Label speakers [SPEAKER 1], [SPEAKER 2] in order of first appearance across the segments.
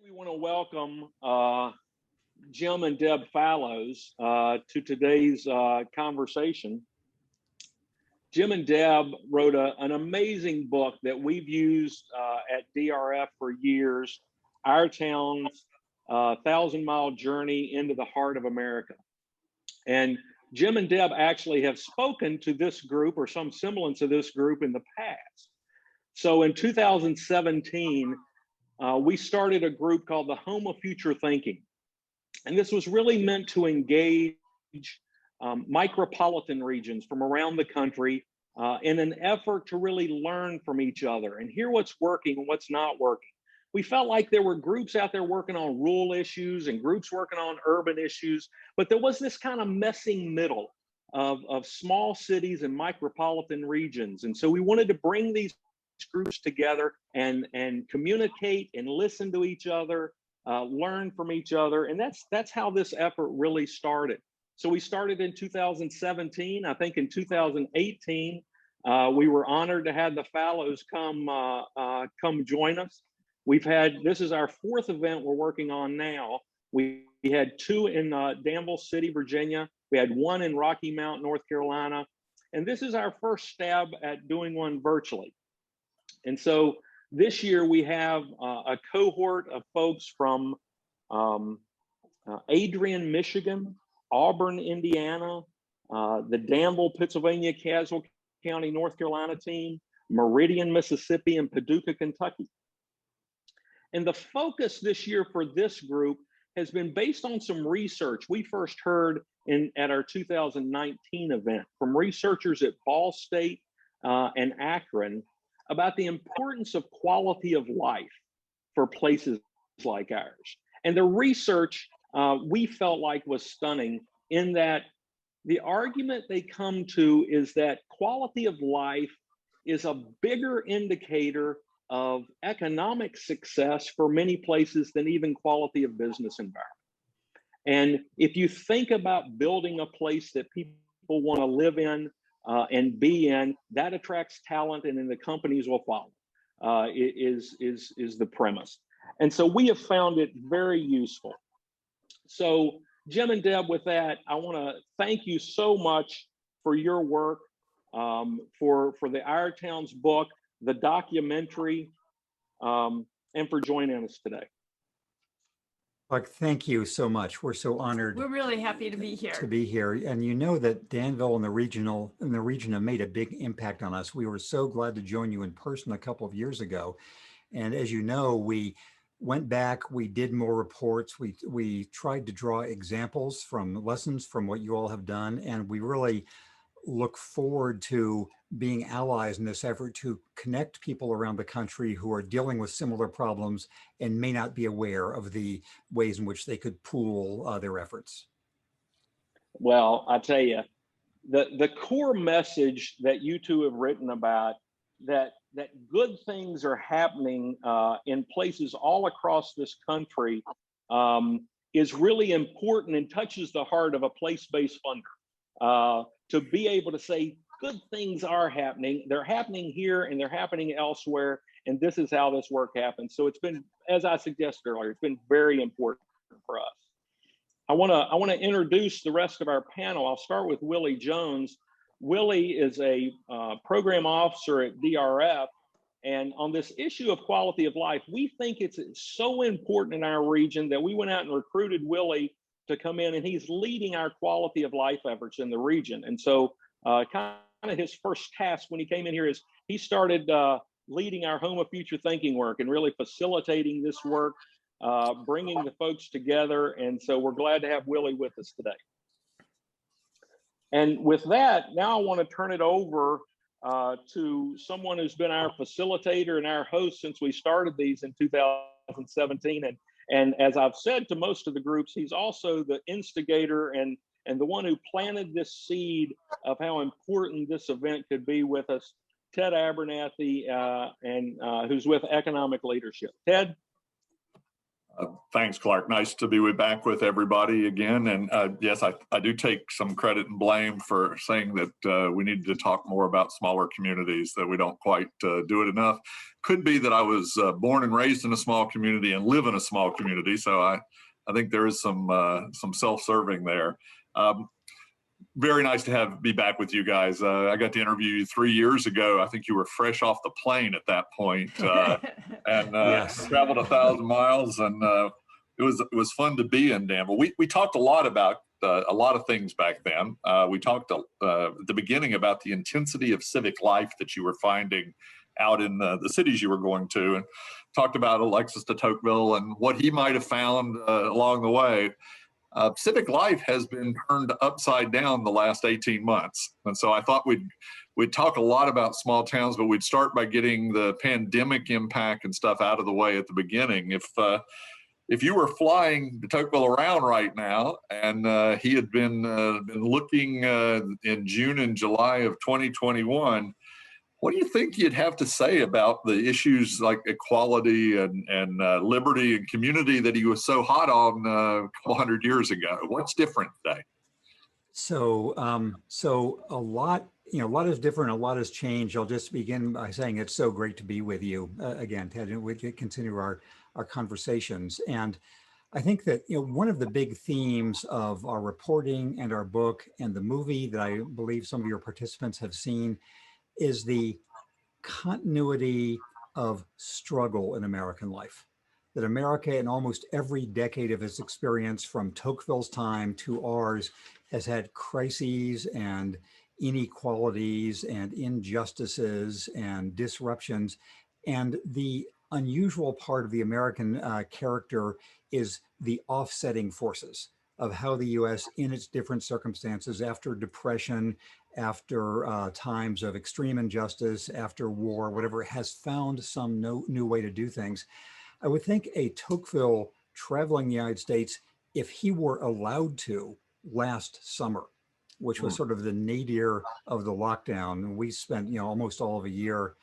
[SPEAKER 1] We want to welcome Jim and Deb Fallows to today's conversation. Jim and Deb wrote an amazing book that we've used at DRF for years, Our Town's 1,000-Mile Journey into the Heart of America. And Jim and Deb actually have spoken to this group or some semblance of this group in the past. So in 2017, we started a group called the Home of Future Thinking. And this was really meant to engage micropolitan regions from around the country in an effort to really learn from each other and hear what's working and what's not working. We felt like there were groups out there working on rural issues and groups working on urban issues, but there was this kind of messing middle of small cities and micropolitan regions. And so we wanted to bring these groups together and communicate and listen to each other, learn from each other. And that's how this effort really started. So we started in 2017. I think in 2018, we were honored to have the Fallows come join us. This is our fourth event we're working on now. We had two in Danville City, Virginia. We had one in Rocky Mount, North Carolina. And this is our first stab at doing one virtually. And so this year we have a cohort of folks from Adrian, Michigan, Auburn, Indiana, the Danville, Pennsylvania, Casteel County, North Carolina team, Meridian, Mississippi, and Paducah, Kentucky. And the focus this year for this group has been based on some research we first heard at our 2019 event from researchers at Ball State and Akron about the importance of quality of life for places like ours. And the research we felt like was stunning in that the argument they come to is that quality of life is a bigger indicator of economic success for many places than even quality of business environment. And if you think about building a place that people want to live in and be in, that attracts talent, and then the companies will follow. Is the premise, and so we have found it very useful. So, Jim and Deb, with that, I want to thank you so much for your work, for the Our Towns book, the documentary, and for joining us today.
[SPEAKER 2] Buck, thank you so much. We're so honored.
[SPEAKER 3] We're really happy to be here.
[SPEAKER 2] And you know that Danville and the region have made a big impact on us. We were so glad to join you in person a couple of years ago. And as you know, we went back, we did more reports. We tried to draw examples from lessons from what you all have done. And we really look forward to being allies in this effort to connect people around the country who are dealing with similar problems and may not be aware of the ways in which they could pool their efforts.
[SPEAKER 1] Well, I tell you, the core message that you two have written about, that good things are happening in places all across this country is really important and touches the heart of a place-based funder. To be able to say good things are happening, they're happening here and they're happening elsewhere, and this is how this work happens. So it's been, as I suggested earlier, it's been very important for us. I want to introduce the rest of our panel. I'll start with Willie Jones. Willie is a program officer at DRF, and on this issue of quality of life, we think it's so important in our region that we went out and recruited Willie to come in, and he's leading our quality of life efforts in the region. And so kind of his first task when he came in here is he started leading our Home of Future Thinking work and really facilitating this work, bringing the folks together. And so we're glad to have Willie with us today. And with that, now I want to turn it over to someone who's been our facilitator and our host since we started these in 2017. And as I've said to most of the groups, he's also the instigator and the one who planted this seed of how important this event could be with us, Ted Abernathy, who's with Economic Leadership. Ted?
[SPEAKER 3] Thanks, Clark. Nice to be back with everybody again. And yes, I do take some credit and blame for saying that we need to talk more about smaller communities, that we don't quite do it enough. Could be that I was born and raised in a small community and live in a small community. So I think there is some self-serving there. Very nice to be back with you guys. I got to interview you 3 years ago. I think you were fresh off the plane at that point, and
[SPEAKER 2] Yes.
[SPEAKER 3] traveled 1,000 miles, and it was fun to be in Danville. We talked a lot about a lot of things back then. We talked at the beginning about the intensity of civic life that you were finding out in the cities you were going to, and talked about Alexis de Tocqueville and what he might have found along the way. Civic life has been turned upside down the last 18 months. And so I thought we'd talk a lot about small towns, but we'd start by getting the pandemic impact and stuff out of the way at the beginning. If you were flying de Tocqueville around right now, and he had been looking in June and July of 2021, what do you think you'd have to say about the issues like equality and liberty and community that he was so hot on a couple hundred years ago? What's different today?
[SPEAKER 2] So, a lot, a lot is different, a lot has changed. I'll just begin by saying it's so great to be with you again, Ted, and we can continue our conversations. And I think that, one of the big themes of our reporting and our book and the movie that I believe some of your participants have seen is the continuity of struggle in American life. That America, in almost every decade of its experience, from Tocqueville's time to ours, has had crises and inequalities and injustices and disruptions. And the unusual part of the American character is the offsetting forces of how the US, in its different circumstances, after depression, after times of extreme injustice, after war, whatever, has found some new way to do things. I would think a Tocqueville traveling the United States, if he were allowed to last summer, which was sort of the nadir of the lockdown. We spent, almost all of a year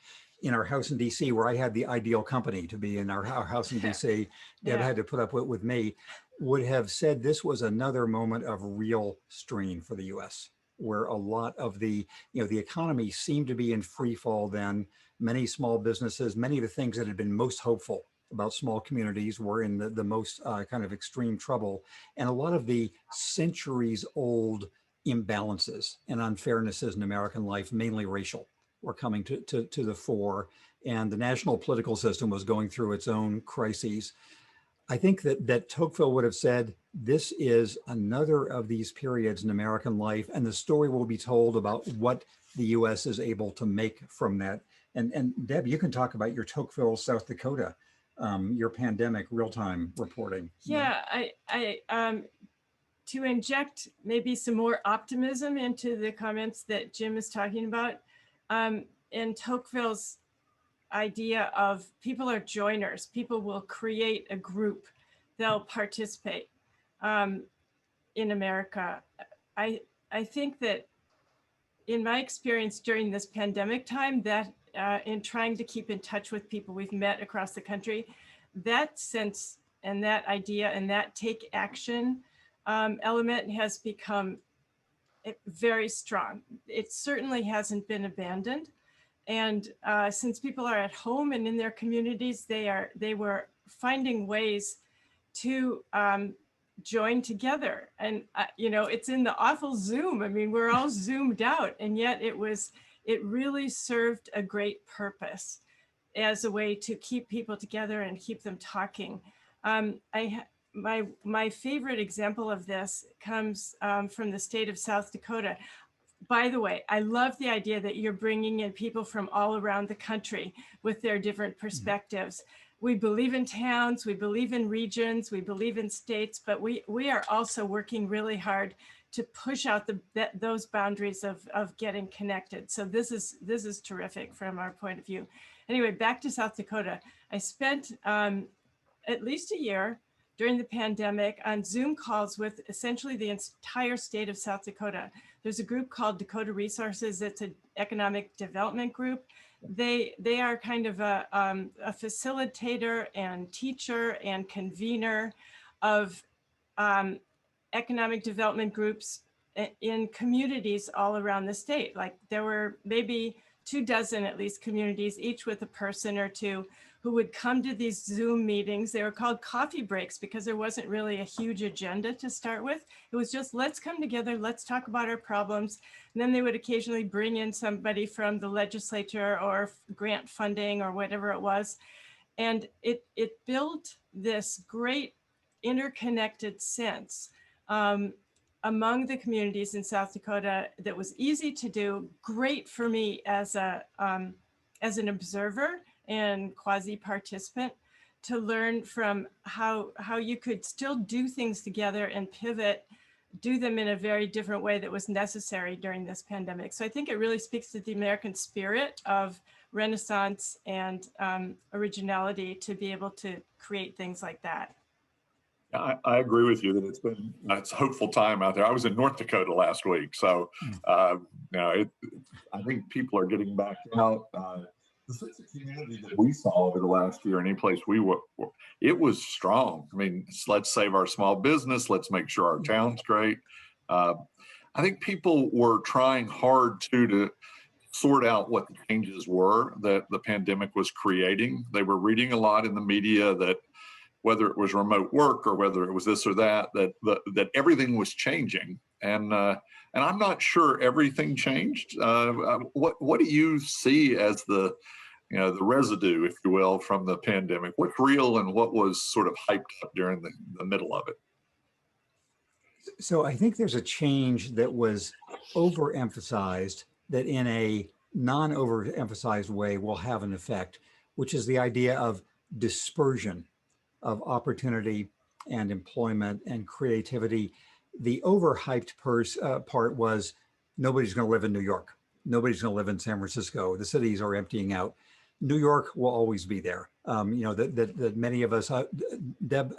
[SPEAKER 2] in our house in DC, where I had the ideal company to be in our house in DC. Deb had to put up with me, would have said this was another moment of real strain for the US, where a lot of the economy seemed to be in free fall then. Many small businesses, many of the things that had been most hopeful about small communities were in the most kind of extreme trouble. And a lot of the centuries old imbalances and unfairnesses in American life, mainly racial, were coming to the fore. And the national political system was going through its own crises. I think that Tocqueville would have said, this is another of these periods in American life, and the story will be told about what the US is able to make from that. And Deb, you can talk about your Tocqueville, South Dakota, your pandemic real-time reporting.
[SPEAKER 4] Yeah, I to inject maybe some more optimism into the comments that Jim is talking about, in Tocqueville's idea of people are joiners. People will create a group. They'll participate in America. I think that in my experience during this pandemic time, that in trying to keep in touch with people we've met across the country, that sense and that idea and that take action element has become very strong. It certainly hasn't been abandoned. And since people are at home and in their communities, they were finding ways to join together. And it's in the awful Zoom. I mean, we're all zoomed out, and yet it really served a great purpose as a way to keep people together and keep them talking. My favorite example of this comes from the state of South Dakota. By the way, I love the idea that you're bringing in people from all around the country with their different perspectives. We believe in towns, we believe in regions, we believe in states, but we are also working really hard to push out those boundaries of getting connected. So this is terrific from our point of view. Anyway, back to South Dakota. I spent at least a year during the pandemic on Zoom calls with essentially the entire state of South Dakota. There's a group called Dakota Resources. It's an economic development group they are kind of a facilitator and teacher and convener of economic development groups in communities all around the state. Like there were maybe 24 at least communities, each with a person or two who would come to these Zoom meetings. They were called coffee breaks because there wasn't really a huge agenda to start with. It was just, let's come together, let's talk about our problems. And then they would occasionally bring in somebody from the legislature or grant funding or whatever it was. And it built this great interconnected sense among the communities in South Dakota that was easy to do, great for me as an observer and quasi-participant, to learn from how you could still do things together and pivot, do them in a very different way that was necessary during this pandemic. So I think it really speaks to the American spirit of Renaissance and originality to be able to create things like that.
[SPEAKER 3] I agree with you that it's a hopeful time out there. I was in North Dakota last week, so I think people are getting back out. The sense of community that we saw over the last year in any place we were, it was strong. I mean, let's save our small business. Let's make sure our town's great. I think people were trying hard to sort out what the changes were that the pandemic was creating. They were reading a lot in the media that whether it was remote work or whether it was this or that everything was changing. And I'm not sure everything changed. What do you see as the residue, if you will, from the pandemic? What's real and what was sort of hyped up during the middle of it?
[SPEAKER 2] So I think there's a change that was overemphasized that in a non-overemphasized way will have an effect, which is the idea of dispersion of opportunity and employment and creativity. The overhyped part was nobody's going to live in New York. Nobody's going to live in San Francisco. The cities are emptying out. New York will always be there. That many of us, Deb,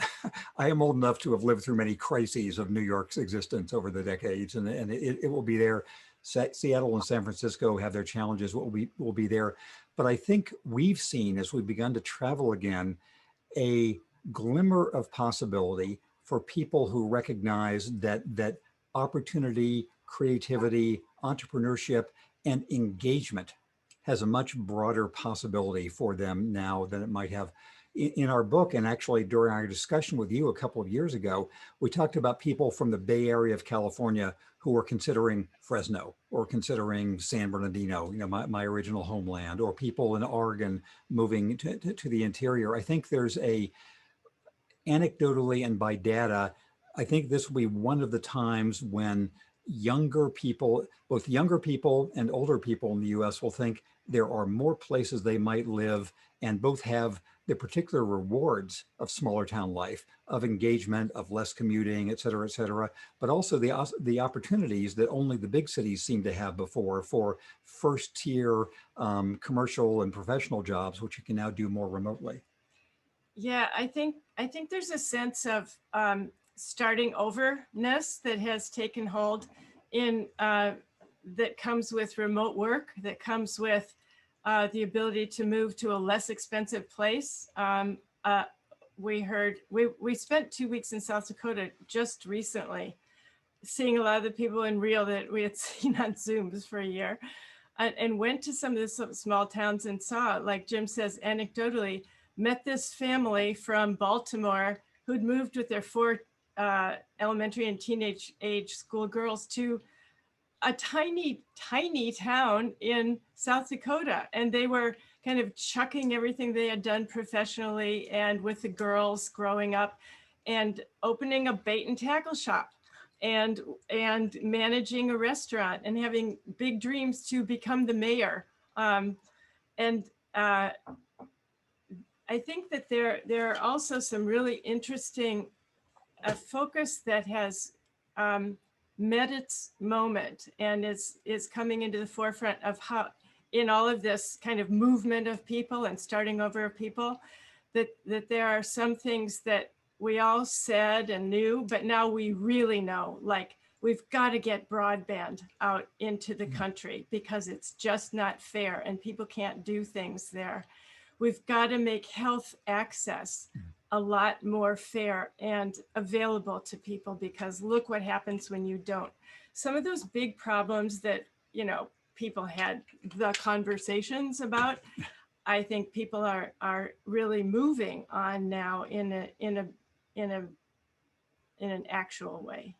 [SPEAKER 2] I am old enough to have lived through many crises of New York's existence over the decades, and it will be there. Seattle and San Francisco have their challenges, will be there. But I think we've seen, as we've begun to travel again, a glimmer of possibility for people who recognize that opportunity, creativity, entrepreneurship, and engagement has a much broader possibility for them now than it might have. In our book, and actually during our discussion with you a couple of years ago, we talked about people from the Bay Area of California who were considering Fresno or considering San Bernardino, my original homeland, or people in Oregon moving to the interior. I think there's anecdotally and by data, I think this will be one of the times when younger people, both younger people and older people in the US, will think there are more places they might live and both have the particular rewards of smaller town life, of engagement, of less commuting, et cetera, but also the opportunities that only the big cities seem to have before for first tier commercial and professional jobs, which you can now do more remotely.
[SPEAKER 4] Yeah, I think there's a sense of starting overness that has taken hold in that comes with remote work, that comes with the ability to move to a less expensive place. We spent 2 weeks in South Dakota just recently, seeing a lot of the people in real that we had seen on Zooms for a year, and went to some of the small towns and saw, like Jim says, anecdotally, met this family from Baltimore who'd moved with their 4 elementary and teenage age schoolgirls to a tiny, tiny town in South Dakota. And they were kind of chucking everything they had done professionally and with the girls growing up and opening a bait and tackle shop and managing a restaurant and having big dreams to become the mayor. I think that there are also some really interesting focus that has met its moment and is coming into the forefront of how, in all of this kind of movement of people and starting over of people, that there are some things that we all said and knew, but now we really know, like we've got to get broadband out into the country because it's just not fair and people can't do things there. We've got to make health access a lot more fair and available to people, because look what happens when you don't. Some of those big problems that, you know, people had the conversations about, I think people are really moving on now in an actual way.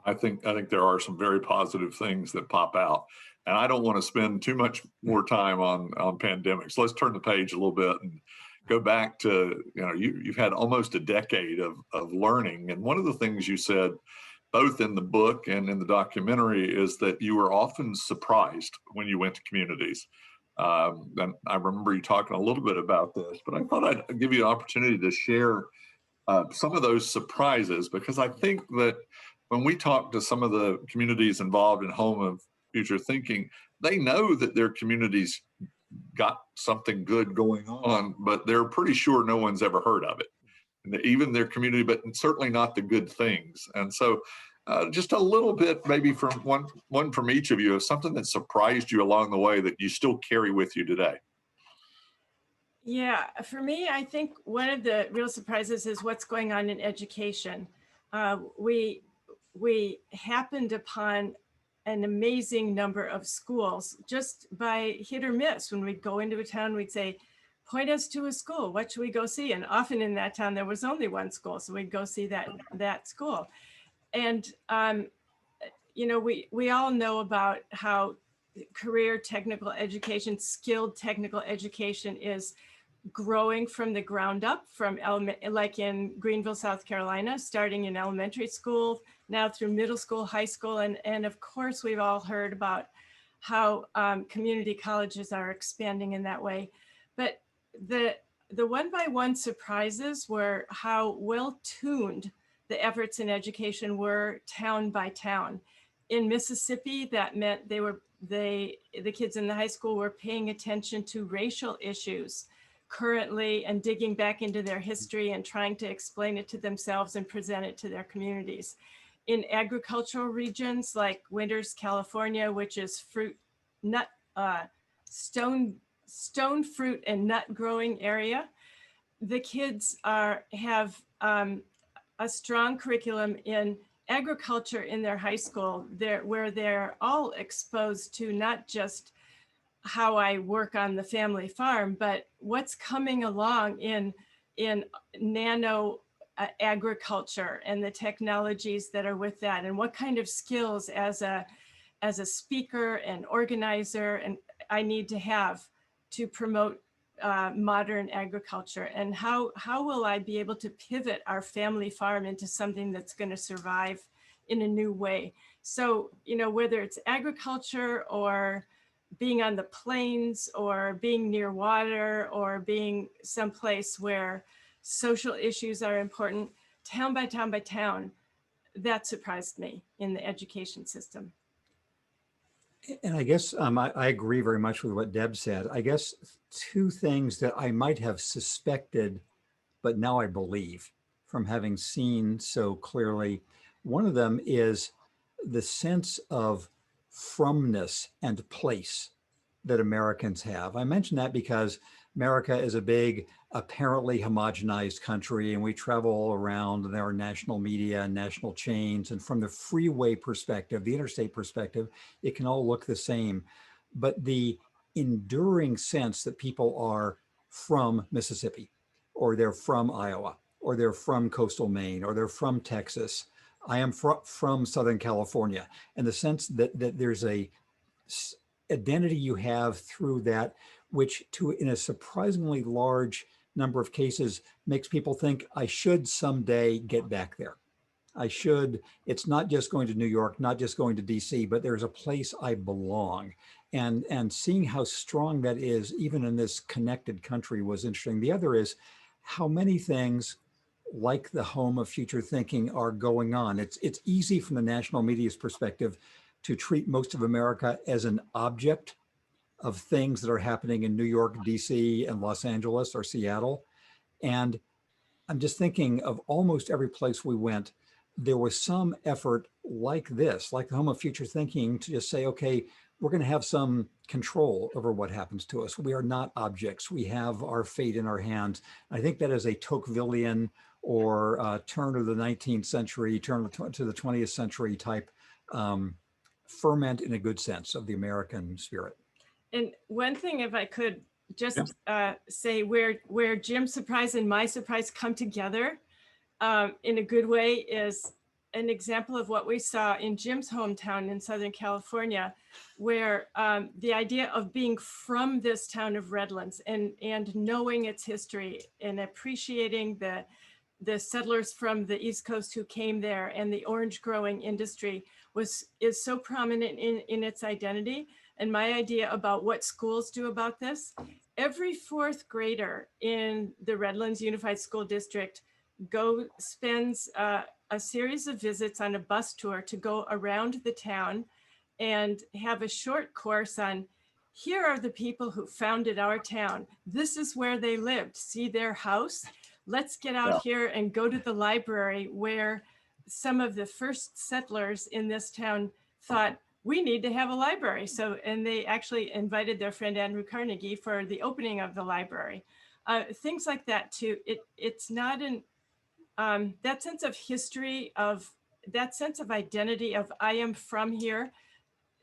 [SPEAKER 3] I think there are some very positive things that pop out, and I don't want to spend too much more time on pandemics. Let's turn the page a little bit and go back to, you know, you've had almost a decade of learning, and one of the things you said, both in the book and in the documentary, is that you were often surprised when you went to communities. And I remember you talking a little bit about this, but I thought I'd give you an opportunity to share some of those surprises, because I think that when we talk to some of the communities involved in Home of Future Thinking, they know that their communities got something good going on, but they're pretty sure no one's ever heard of it. And even their community, but certainly not the good things. And so just a little bit, maybe from one from each of you, of something that surprised you along the way that you still carry with you today.
[SPEAKER 4] Yeah, for me, I think one of the real surprises is what's going on in education. We happened upon an amazing number of schools just by hit or miss. When we'd go into a town, we'd say, point us to a school. What should we go see? And often in that town, there was only one school. So we'd go see that school. And, you know, we all know about how career technical education, skilled technical education is growing from the ground up, from like in Greenville, South Carolina, starting in elementary school, now through middle school, high school. And of course, we've all heard about how community colleges are expanding in that way. But the one-by-one surprises were how well-tuned the efforts in education were town by town. In Mississippi, that meant the kids in the high school were paying attention to racial issues currently and digging back into their history and trying to explain it to themselves and present it to their communities. In agricultural regions like Winters, California, which is stone fruit and nut growing area, the kids have a strong curriculum in agriculture in their high school, where they're all exposed to not just how I work on the family farm, but what's coming along in nano agriculture and the technologies that are with that, and what kind of skills as a speaker and organizer and I need to have to promote modern agriculture, and how will I be able to pivot our family farm into something that's going to survive in a new way. So, you know, whether it's agriculture or being on the plains or being near water or being someplace where social issues are important, town by town by town, that surprised me in the education system.
[SPEAKER 2] And I guess I agree very much with what Deb said. I guess two things that I might have suspected, but now I believe from having seen so clearly. One of them is the sense of fromness and place that Americans have. I mention that because America is a big, apparently homogenized country, and we travel all around, and there are national media and national chains. And from the freeway perspective, the interstate perspective, it can all look the same. But the enduring sense that people are from Mississippi, or they're from Iowa, or they're from coastal Maine, or they're from Texas. I am from Southern California. And the sense that there's a identity you have through that, which in a surprisingly large number of cases makes people think I should someday get back there. I should, it's not just going to New York, not just going to DC, but there's a place I belong. And seeing how strong that is, even in this connected country, was interesting. The other is how many things like the Home of Future Thinking are going on. It's easy from the national media's perspective to treat most of America as an object of things that are happening in New York, DC, and Los Angeles or Seattle. And I'm just thinking of almost every place we went, there was some effort like this, like the home of future thinking, to just say, okay, we're going to have some control over what happens to us. We are not objects. We have our fate in our hands. I think that is a Tocquevillian or turn of the 19th century, turn to the 20th century type ferment, in a good sense, of the American spirit.
[SPEAKER 4] And one thing, if I could just say, where Jim's surprise and my surprise come together in a good way, is an example of what we saw in Jim's hometown in Southern California, where the idea of being from this town of Redlands and knowing its history and appreciating the settlers from the East Coast who came there, and the orange growing industry is so prominent in its identity. And my idea about what schools do about this: every fourth grader in the Redlands Unified School District spends a series of visits on a bus tour to go around the town and have a short course on, here are the people who founded our town. This is where they lived. See their house? Let's get out here and go to the library, where some of the first settlers in this town thought, we need to have a library. So, and they actually invited their friend Andrew Carnegie for the opening of the library. Things like that too. It's not that sense of history, of that sense of identity of I am from here.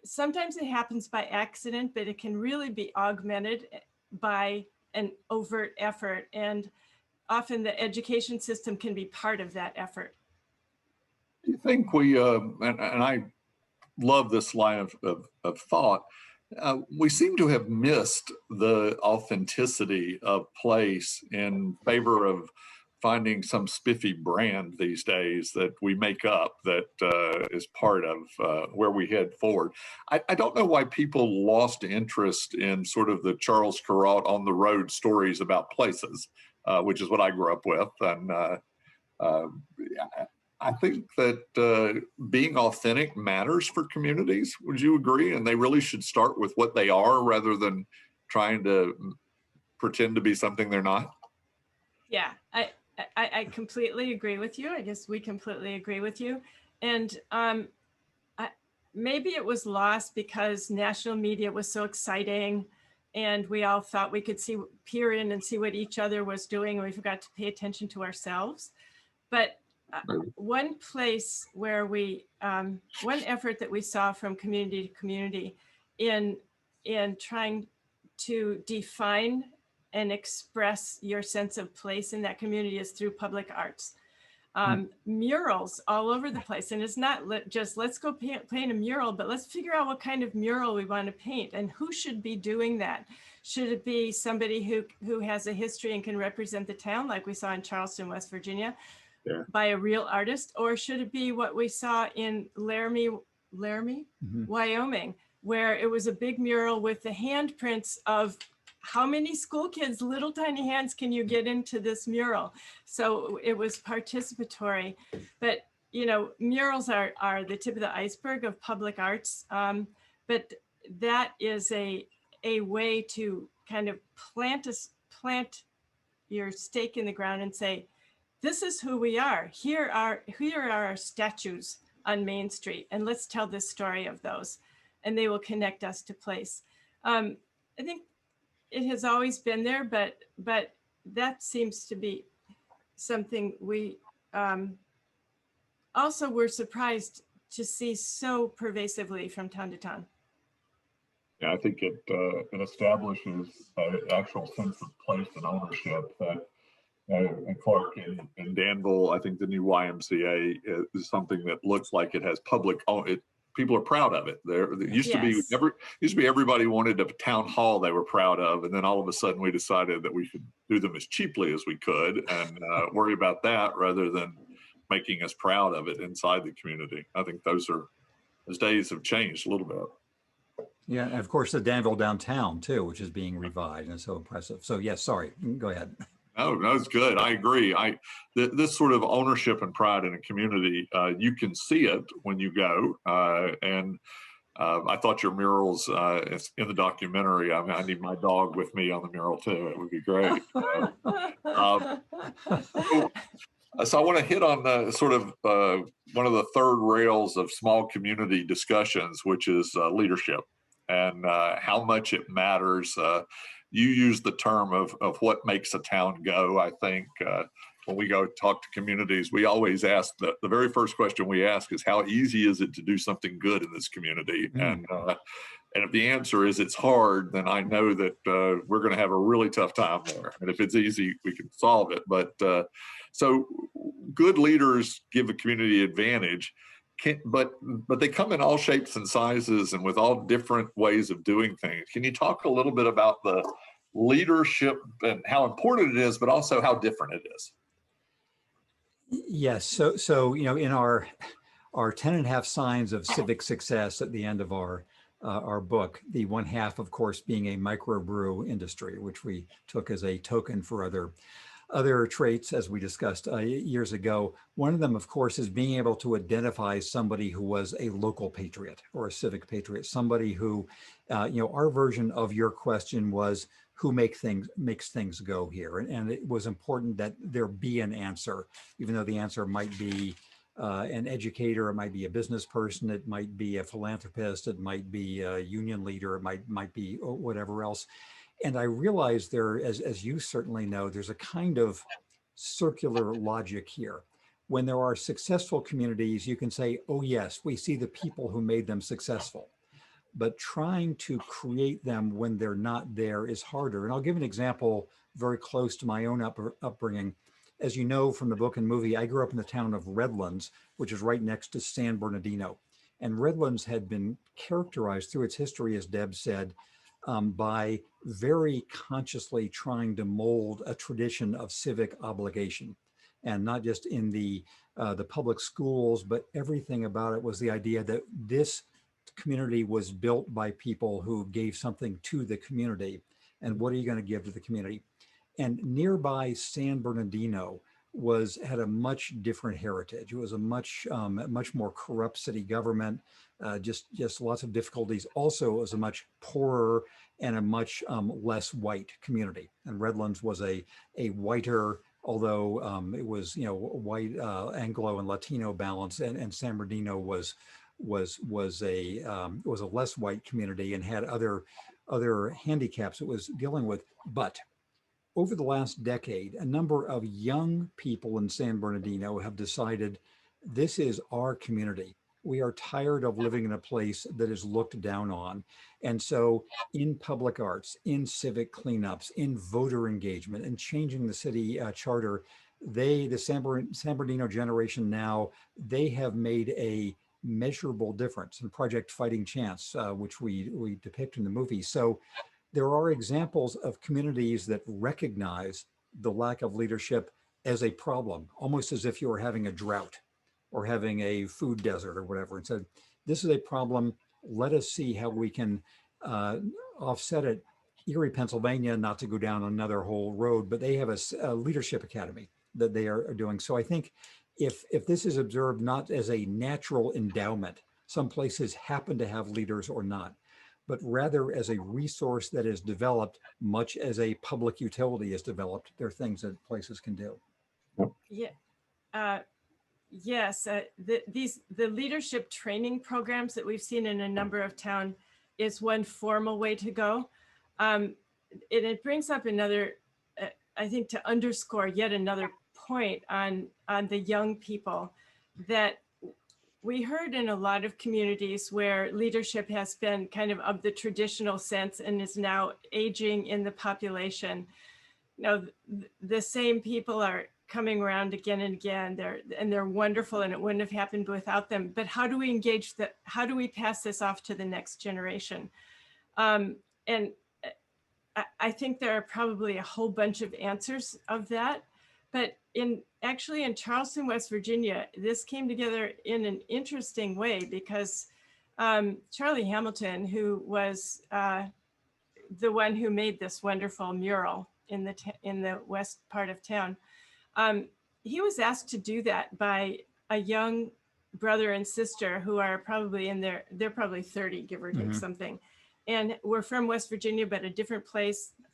[SPEAKER 4] Sometimes it happens by accident, but it can really be augmented by an overt effort. And often the education system can be part of that effort.
[SPEAKER 3] Do you think we, and I love this line of thought, we seem to have missed the authenticity of place in favor of finding some spiffy brand these days that we make up that is part of where we head forward. I don't know why people lost interest in sort of the Charles Kuralt on the road stories about places, which is what I grew up with. And I think that being authentic matters for communities. Would you agree? And they really should start with what they are rather than trying to pretend to be something they're not.
[SPEAKER 4] Yeah, I completely agree with you. I guess we completely agree with you. And maybe it was lost because national media was so exciting and we all thought we could peer in and see what each other was doing, and we forgot to pay attention to ourselves. But one place where one effort that we saw from community to community in trying to define and express your sense of place in that community is through public arts. Murals all over the place. And it's not just let's go paint a mural, but let's figure out what kind of mural we want to paint and who should be doing that. Should it be somebody who has a history and can represent the town, like we saw in Charleston, West Virginia, by a real artist? Or should it be what we saw in Laramie, Wyoming, where it was a big mural with the handprints of how many school kids, little tiny hands, can you get into this mural? So it was participatory. But, you know, murals are the tip of the iceberg of public arts. But that is a way to kind of plant your stake in the ground and say, this is who we are. Here are our statues on Main Street, and let's tell this story of those, and they will connect us to place. I think it has always been there, but that seems to be something we also were surprised to see so pervasively from town to town.
[SPEAKER 3] Yeah, I think it establishes an actual sense of place and ownership that and Clark and Danville, I think the new YMCA is something that looks like it has public. People are proud of it. There used to be everybody wanted a town hall they were proud of, and then all of a sudden we decided that we should do them as cheaply as we could and worry about that rather than making us proud of it inside the community. I think those days have changed a little bit.
[SPEAKER 2] Yeah, and of course the Danville downtown too, which is being revived and so impressive. So yes, sorry, go ahead.
[SPEAKER 3] No, it's good. I agree. This sort of ownership and pride in a community, you can see it when you go. And I thought your murals in the documentary, I need my dog with me on the mural too. It would be great. So I want to hit on the sort of one of the third rails of small community discussions, which is leadership and how much it matters. You use the term of what makes a town go. I think when we go talk to communities, we always ask the very first question we ask is, how easy is it to do something good in this community? And if the answer is it's hard, then I know that we're going to have a really tough time there. And if it's easy, we can solve it. But so good leaders give a community advantage, but they come in all shapes and sizes and with all different ways of doing things. Can you talk a little bit about the leadership and how important it is, but also how different it is?
[SPEAKER 2] Yes. So you know, in our 10.5 signs of civic success at the end of our book, the one half, of course, being a microbrew industry, which we took as a token for other traits, as we discussed years ago. One of them, of course, is being able to identify somebody who was a local patriot or a civic patriot, somebody who, you know, our version of your question was, who makes things go here? And it was important that there be an answer, even though the answer might be an educator, it might be a business person, it might be a philanthropist, it might be a union leader, it might be whatever else. And I realize there, as you certainly know, there's a kind of circular logic here. When there are successful communities, you can say, oh yes, we see the people who made them successful. But trying to create them when they're not there is harder. And I'll give an example very close to my own upbringing. As you know from the book and movie, I grew up in the town of Redlands, which is right next to San Bernardino. And Redlands had been characterized through its history, as Deb said, by very consciously trying to mold a tradition of civic obligation. And not just in the public schools, but everything about it was the idea that this community was built by people who gave something to the community. And what are you going to give to the community? And nearby San Bernardino had a much different heritage. It was a much more corrupt city government, just lots of difficulties. Also, it was a much poorer and a much less white community. And Redlands was a whiter, although it was, you know, white Anglo and Latino balance, and San Bernardino was a less white community and had other handicaps it was dealing with. But over the last decade, a number of young people in San Bernardino have decided this is our community. We are tired of living in a place that is looked down on. And so in public arts, in civic cleanups, in voter engagement, and changing the city charter, the San Bernardino generation now, they have made a measurable difference in Project Fighting Chance, which we depict in the movie. So there are examples of communities that recognize the lack of leadership as a problem, almost as if you were having a drought or having a food desert or whatever, and said, this is a problem, let us see how we can offset it. Erie, Pennsylvania, not to go down another whole road, but they have a leadership academy that they are doing. So I think if this is observed not as a natural endowment, some places happen to have leaders or not, but rather as a resource that is developed, much as a public utility is developed, there are things that places can do.
[SPEAKER 4] Yeah. Yes, the leadership training programs that we've seen in a number of towns is one formal way to go. It brings up another, I think, to underscore yet another point on the young people, that we heard in a lot of communities where leadership has been kind of the traditional sense and is now aging in the population. You know, the same people are coming around again and again. They're wonderful, and it wouldn't have happened without them. But how do we engage how do we pass this off to the next generation? And I think there are probably a whole bunch of answers of that. But actually in Charleston, West Virginia, this came together in an interesting way, because Charlie Hamilton, who was the one who made this wonderful mural in the west part of town, he was asked to do that by a young brother and sister who are probably they're probably 30, give or take something. And we're from West Virginia, but a different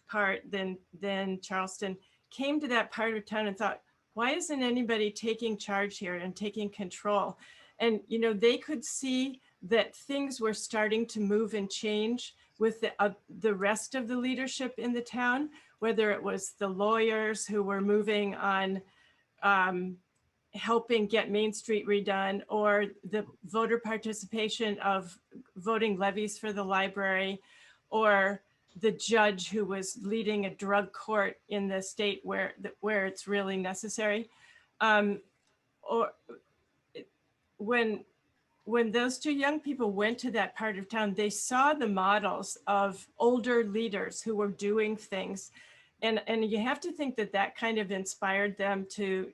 [SPEAKER 4] part than Charleston, came to that part of town and thought, why isn't anybody taking charge here and taking control? And, you know, they could see that things were starting to move and change with the rest of the leadership in the town, whether it was the lawyers who were moving on helping get Main Street redone, or the voter participation of voting levies for the library, or the judge who was leading a drug court in the state where it's really necessary. Or when those two young people went to that part of town, they saw the models of older leaders who were doing things. And you have to think that that kind of inspired them to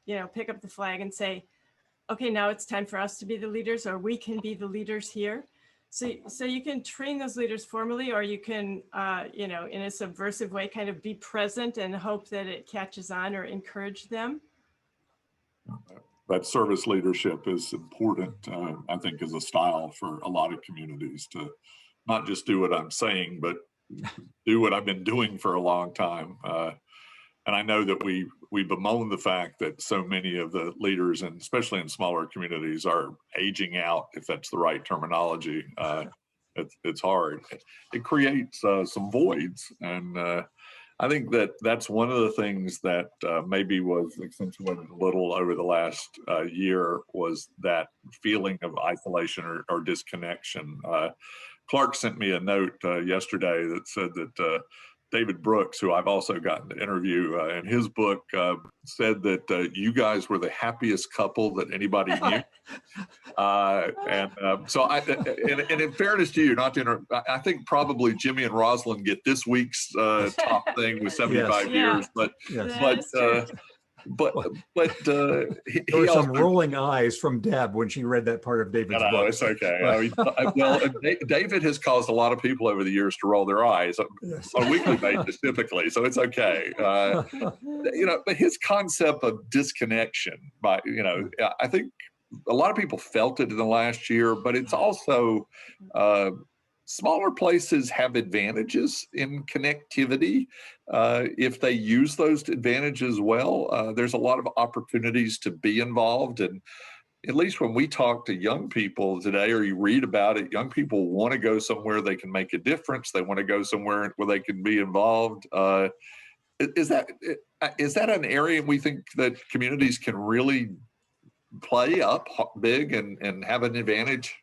[SPEAKER 4] you know, pick up the flag and say, okay, now it's time for us to be the leaders, or we can be the leaders here. So you can train those leaders formally, or you can, you know, in a subversive way, kind of be present and hope that it catches on or encourage them.
[SPEAKER 3] That service leadership is important, I think, as a style for a lot of communities to not just do what I'm saying, but do what I've been doing for a long time. And I know that we bemoan the fact that so many of the leaders, and especially in smaller communities, are aging out, if that's the right terminology. It's hard. It creates some voids. And I think that that's one of the things that maybe was accentuated a little over the last year, was that feeling of isolation or disconnection. Clark sent me a note yesterday that said that David Brooks, who I've also gotten to interview in his book, said that you guys were the happiest couple that anybody knew. And in fairness to you, not to I think probably Jimmy and Rosalind get this week's top thing with 75 years, but there
[SPEAKER 2] were some rolling eyes from Deb when she read that part of David's book.
[SPEAKER 3] It's okay. I mean, well, David has caused a lot of people over the years to roll their eyes on a weekly basis, typically, so it's okay. You know, but his concept of disconnection, by, you know, I think a lot of people felt it in the last year, but it's also smaller places have advantages in connectivity if they use those advantages well. There's a lot of opportunities to be involved, and at least when we talk to young people today, or you read about it, young people want to go somewhere they can make a difference. They want to go somewhere where they can be involved. Is that an area we think that communities can really play up big and have an advantage?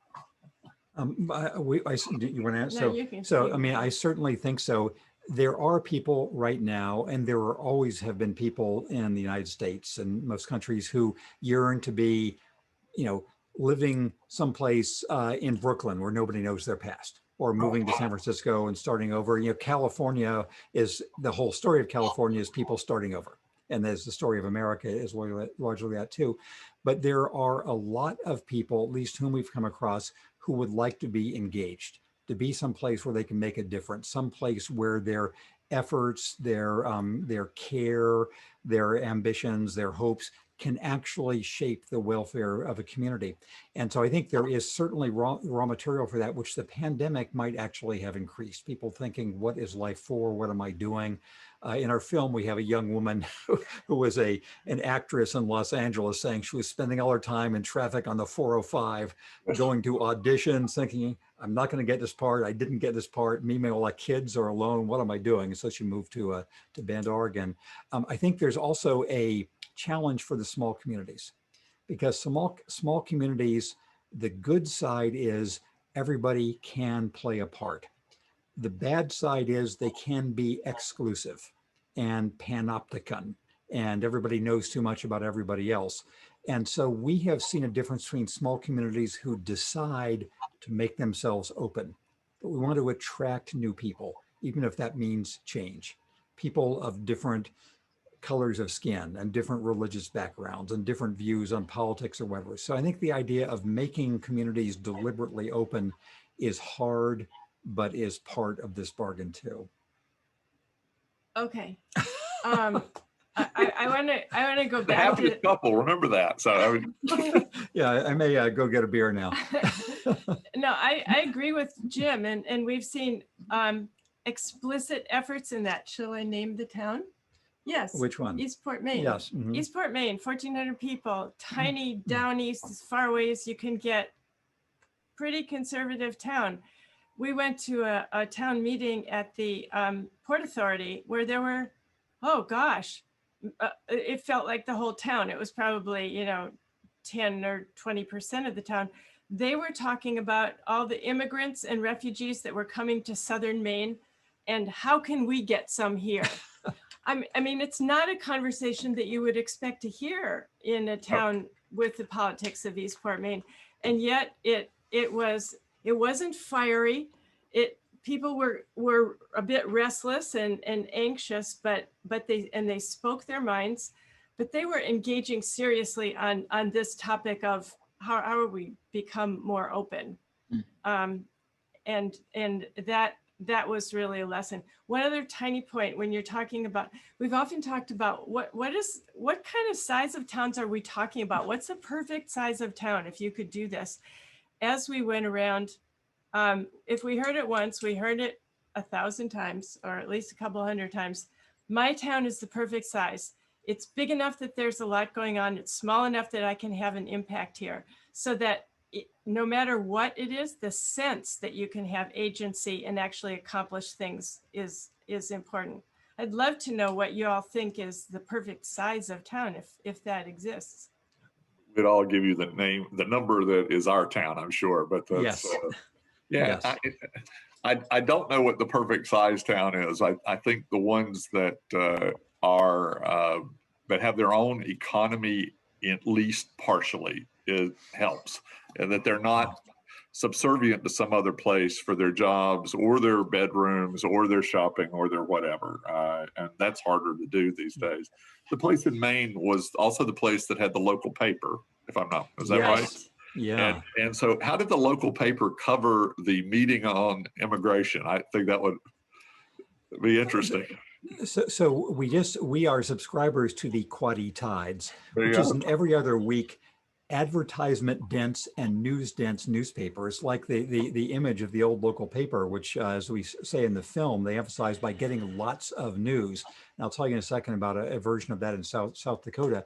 [SPEAKER 2] You want to answer?
[SPEAKER 4] No,
[SPEAKER 2] so I mean, I certainly think so. There are people right now, and there are always have been people in the United States and most countries who yearn to be, you know, living someplace in Brooklyn where nobody knows their past, or moving to San Francisco and starting over. You know, California is, the whole story of California is people starting over. And there's the story of America is largely that too. But there are a lot of people, at least whom we've come across, who would like to be engaged, to be someplace where they can make a difference, someplace where their efforts, their care, their ambitions, their hopes can actually shape the welfare of a community. And so I think there is certainly raw material for that, which the pandemic might actually have increased. People thinking, what is life for? What am I doing? In our film, we have a young woman who was an actress in Los Angeles saying she was spending all her time in traffic on the 405, going to auditions, thinking, I'm not going to get this part. I didn't get this part. Me, all my kids are alone. What am I doing? And so she moved to Bend, Oregon. I think there's also a challenge for the small communities, because small communities, the good side is everybody can play a part. The bad side is they can be exclusive and panopticon, and everybody knows too much about everybody else. And so we have seen a difference between small communities who decide to make themselves open, but we want to attract new people, even if that means change. People of different colors of skin and different religious backgrounds and different views on politics or whatever. So I think the idea of making communities deliberately open is hard, but is part of this bargain too.
[SPEAKER 4] Okay. I want to go
[SPEAKER 3] The
[SPEAKER 4] back
[SPEAKER 3] happiest
[SPEAKER 4] to
[SPEAKER 3] couple, remember that. So
[SPEAKER 2] yeah, I may go get a beer now.
[SPEAKER 4] No, I agree with Jim, and we've seen explicit efforts in that. Shall I name the town? Yes.
[SPEAKER 2] Which one?
[SPEAKER 4] Eastport, Maine.
[SPEAKER 2] Yes. Mhm.
[SPEAKER 4] Eastport, Maine, 1,400 people, tiny down east, as far away as you can get, pretty conservative town. We went to a town meeting at the Port Authority where there were, oh gosh, it felt like the whole town. It was probably, 10 or 20% of the town. They were talking about all the immigrants and refugees that were coming to southern Maine and how can we get some here? I mean, it's not a conversation that you would expect to hear in a town with the politics of Eastport, Maine. And yet it wasn't fiery. People were a bit restless and anxious, but they spoke their minds, but they were engaging seriously on this topic of how we become more open. And that was really a lesson. One other tiny point when you're talking about, we've often talked about what kind of size of towns are we talking about? What's the perfect size of town if you could do this? As we went around, if we heard it once, we heard it 1,000 times, or at least a couple hundred times. My town is the perfect size. It's big enough that there's a lot going on. It's small enough that I can have an impact here, so that no matter what it is, the sense that you can have agency and actually accomplish things is important. I'd love to know what you all think is the perfect size of town, if that exists.
[SPEAKER 3] We'd all give you the number that is our town, I'm sure, but that's,
[SPEAKER 2] Yes.
[SPEAKER 3] yeah.
[SPEAKER 2] Yes.
[SPEAKER 3] I don't know what the perfect size town is. I think the ones that that have their own economy, at least partially, it helps, and that they're not subservient to some other place for their jobs or their bedrooms or their shopping or their whatever. And that's harder to do these days. The place in Maine was also the place that had the local paper, if I'm not, is that
[SPEAKER 2] Yes.
[SPEAKER 3] right?
[SPEAKER 2] Yeah.
[SPEAKER 3] And so how did the local paper cover the meeting on immigration? I think that would be interesting.
[SPEAKER 2] So we are subscribers to the Quaddy Tides,
[SPEAKER 3] There you
[SPEAKER 2] which is
[SPEAKER 3] go.
[SPEAKER 2] an every other week advertisement dense and news dense newspaper. It's like the image of the old local paper, which as we say in the film, they emphasize by getting lots of news. And I'll tell you in a second about a version of that in South Dakota.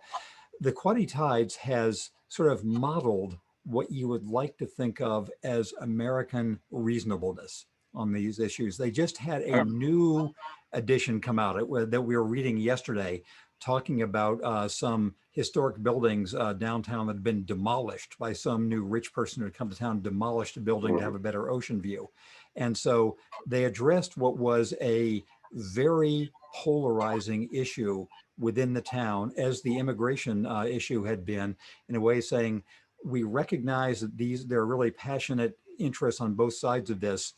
[SPEAKER 2] The Quaddy Tides has sort of modeled what you would like to think of as American reasonableness on these issues. They just had a new edition come out that we were reading yesterday, talking about some historic buildings downtown that had been demolished by some new rich person who had come to town, demolished a building to have a better ocean view. And so they addressed what was a very polarizing issue within the town, as the immigration issue had been, in a way saying, we recognize that there are really passionate interests on both sides of this.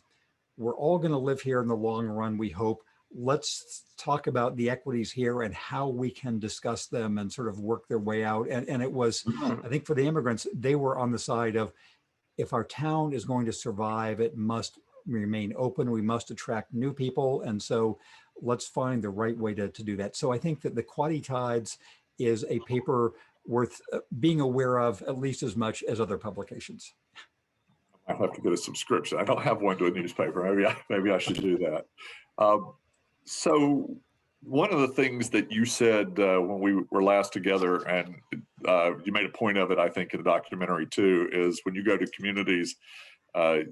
[SPEAKER 2] We're all going to live here in the long run, we hope. Let's talk about the equities here and how we can discuss them and sort of work their way out. And it was, I think for the immigrants, they were on the side of, if our town is going to survive, it must remain open. We must attract new people. And so let's find the right way to do that. So I think that the Quaddy Tides is a paper worth being aware of at least as much as other publications.
[SPEAKER 3] I'll have to get a subscription. I don't have one to a newspaper. Maybe I should do that. So one of the things that you said when we were last together, and you made a point of it, I think, in the documentary too, is when you go to communities,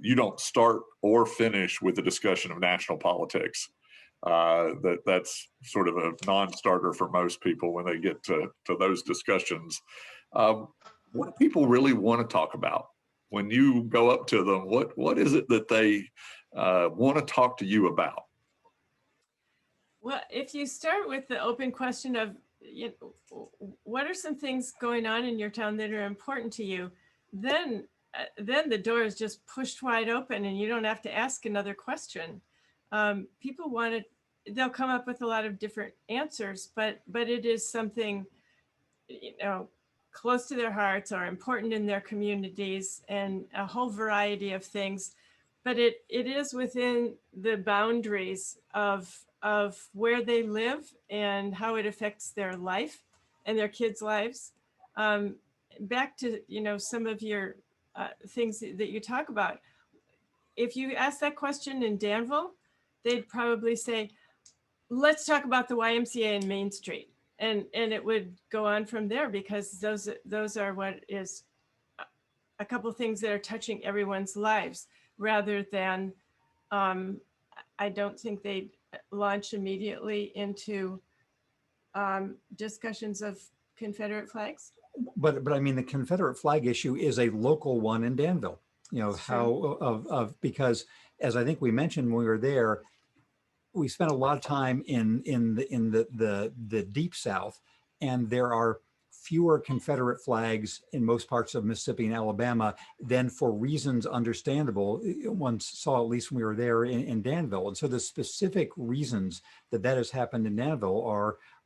[SPEAKER 3] you don't start or finish with a discussion of national politics. That's sort of a non-starter for most people when they get to those discussions. What do people really want to talk about? When you go up to them, what is it that they want to talk to you about?
[SPEAKER 4] Well, if you start with the open question of, what are some things going on in your town that are important to you, then the door is just pushed wide open and you don't have to ask another question. People they'll come up with a lot of different answers, but it is something, close to their hearts or important in their communities, and a whole variety of things. But it is within the boundaries of where they live and how it affects their life and their kids' lives. Back to, some of your things that you talk about. If you ask that question in Danville, they'd probably say, let's talk about the YMCA and Main Street, and it would go on from there, because those are what is a couple of things that are touching everyone's lives, rather than I don't think they launch immediately into discussions of Confederate flags.
[SPEAKER 2] But I mean, the Confederate flag issue is a local one in Danville. You know,
[SPEAKER 4] That's
[SPEAKER 2] how because as I think we mentioned when we were there, we spent a lot of time in the deep South, and there are fewer Confederate flags in most parts of Mississippi and Alabama than, for reasons understandable, one saw at least when we were there in Danville. And so the specific reasons that has happened in Danville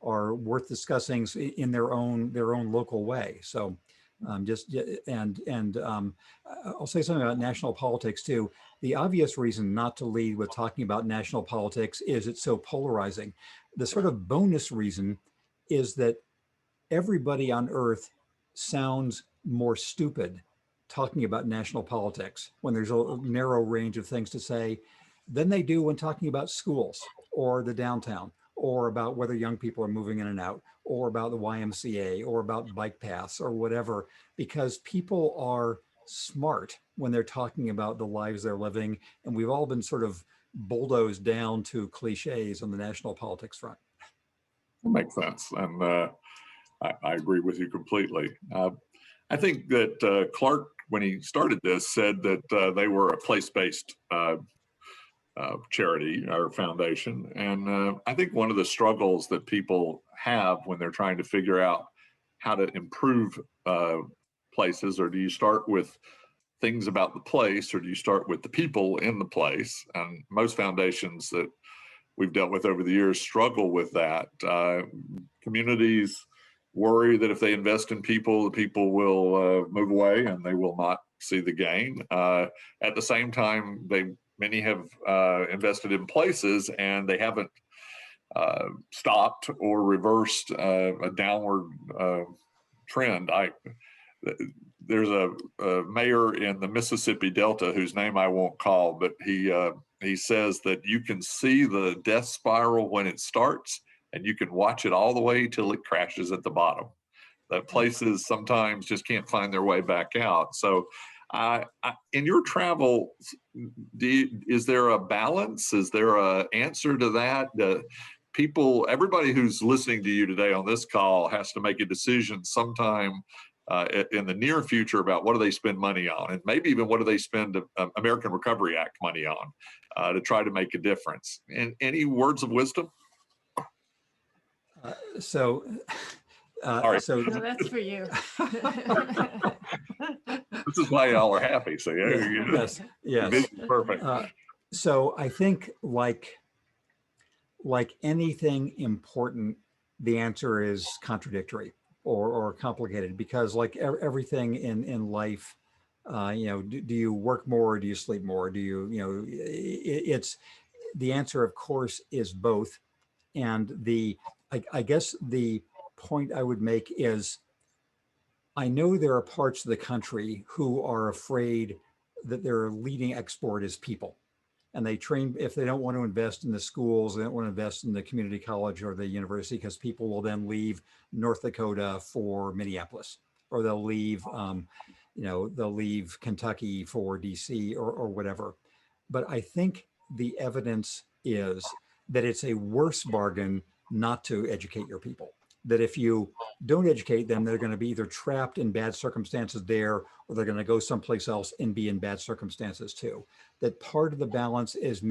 [SPEAKER 2] are worth discussing in their own local way. So I'll say something about national politics too. The obvious reason not to lead with talking about national politics is it's so polarizing. The sort of bonus reason is that everybody on earth sounds more stupid talking about national politics when there's a narrow range of things to say than they do when talking about schools or the downtown, or about whether young people are moving in and out, or about the YMCA, or about bike paths or whatever, because people are smart when they're talking about the lives they're living. And we've all been sort of bulldozed down to cliches on the national politics front.
[SPEAKER 3] That makes sense. And I agree with you completely. I think that Clark, when he started this, said that they were a place-based charity or foundation. And I think one of the struggles that people have when they're trying to figure out how to improve places, or do you start with things about the place, or do you start with the people in the place? And most foundations that we've dealt with over the years struggle with that. Communities worry that if they invest in people, the people will move away and they will not see the gain. At the same time, many have invested in places and they haven't stopped or reversed a downward trend. There's a mayor in the Mississippi Delta whose name I won't call, but he says that you can see the death spiral when it starts, and you can watch it all the way till it crashes at the bottom. That places sometimes just can't find their way back out. So in your travels, is there a balance? Is there an answer to that? Everybody who's listening to you today on this call has to make a decision sometime in the near future about what do they spend money on, and maybe even what do they spend American Recovery Act money on to try to make a difference. And any words of wisdom?
[SPEAKER 2] So
[SPEAKER 4] No, that's for you.
[SPEAKER 3] This is why y'all are happy. So
[SPEAKER 2] yes.
[SPEAKER 3] Perfect.
[SPEAKER 2] So I think like anything important, the answer is contradictory or complicated, because like everything in life, do you work more or do you sleep more? It's the answer, of course, is both. And I guess the point I would make is, I know there are parts of the country who are afraid that their leading export is people. And they train, if they don't want to invest in the schools, they don't want to invest in the community college or the university, because people will then leave North Dakota for Minneapolis, or they'll leave, they'll leave Kentucky for DC or whatever. But I think the evidence is that it's a worse bargain not to educate your people. That if you don't educate them, they're going to be either trapped in bad circumstances there, or they're going to go someplace else and be in bad circumstances too. That part of the balance is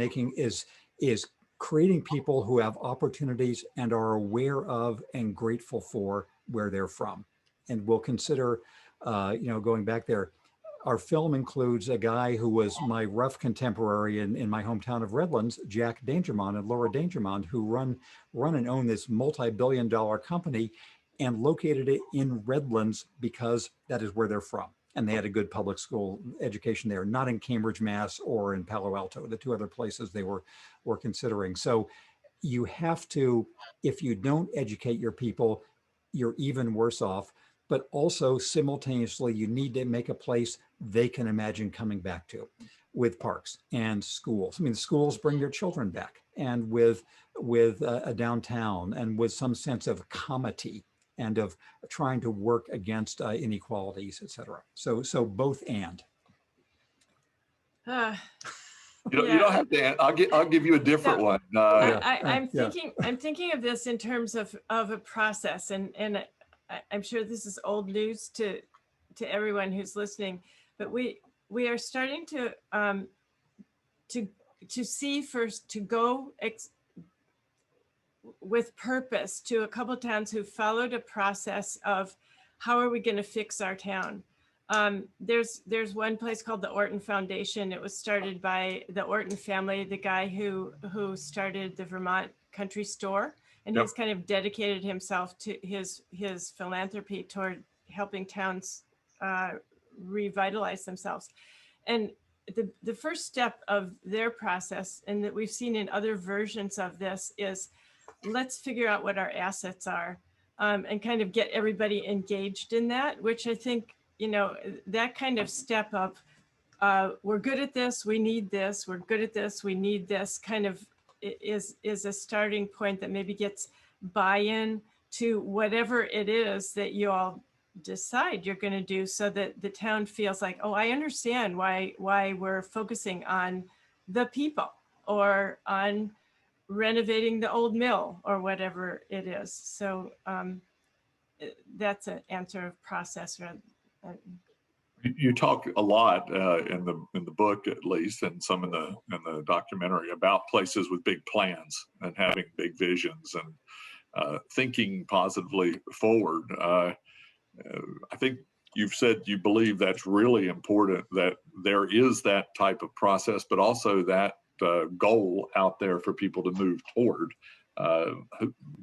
[SPEAKER 2] creating people who have opportunities and are aware of and grateful for where they're from. And we'll consider, going back there. Our film includes a guy who was my rough contemporary in my hometown of Redlands, Jack Dangermond and Laura Dangermond, who run and own this multi-billion-dollar company and located it in Redlands because that is where they're from. And they had a good public school education there, not in Cambridge, Mass, or in Palo Alto, the two other places they were considering. So you have to, if you don't educate your people, you're even worse off. But also simultaneously, you need to make a place they can imagine coming back to. with parks and schools. I mean, schools bring their children back, and with a downtown, and with some sense of comity and of trying to work against inequalities, et cetera. So both and.
[SPEAKER 3] You don't have to. I'll give you a different one.
[SPEAKER 4] I'm thinking of this in terms of a process, and I'm sure this is old news to everyone who's listening, but we are starting to see first, to go with purpose to a couple of towns who followed a process of how are we going to fix our town. There's one place called the Orton Foundation. It was started by the Orton family, the guy who started the Vermont Country Store, and he's kind of dedicated himself to his philanthropy toward helping towns revitalize themselves. And the first step of their process, and that we've seen in other versions of this, is let's figure out what our assets are, and kind of get everybody engaged in that, which I think, that kind of step up, we're good at this, we need this, we're good at this, we need this, kind of is a starting point that maybe gets buy-in to whatever it is that you all decide you're going to do, so that the town feels like, oh, I understand why we're focusing on the people, or on renovating the old mill, or whatever it is. So that's an answer of process.
[SPEAKER 3] You talk a lot in the book, at least, and some in the documentary, about places with big plans and having big visions and thinking positively forward. I think you've said you believe that's really important, that there is that type of process, but also that goal out there for people to move toward.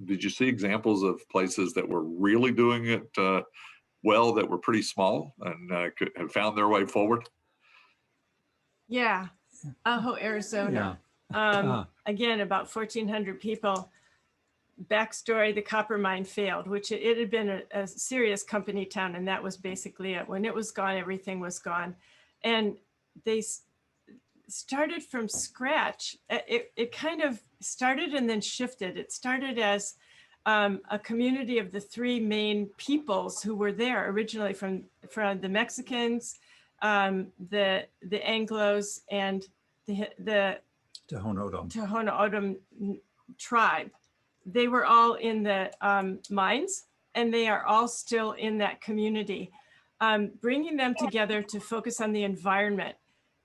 [SPEAKER 3] Did you see examples of places that were really doing it well, that were pretty small and have found their way forward?
[SPEAKER 4] Yeah, Ajo, Arizona.
[SPEAKER 2] Yeah.
[SPEAKER 4] Again, about 1,400 people. Backstory: the copper mine failed, which it had been a serious company town, and that was basically it. When it was gone, everything was gone, and they started from scratch. It kind of started and then shifted. It started as a community of the three main peoples who were there originally, from the Mexicans, the Anglos, and the
[SPEAKER 2] Tohono
[SPEAKER 4] O'odham tribe. They were all in the mines, and they are all still in that community. Bringing them together to focus on the environment,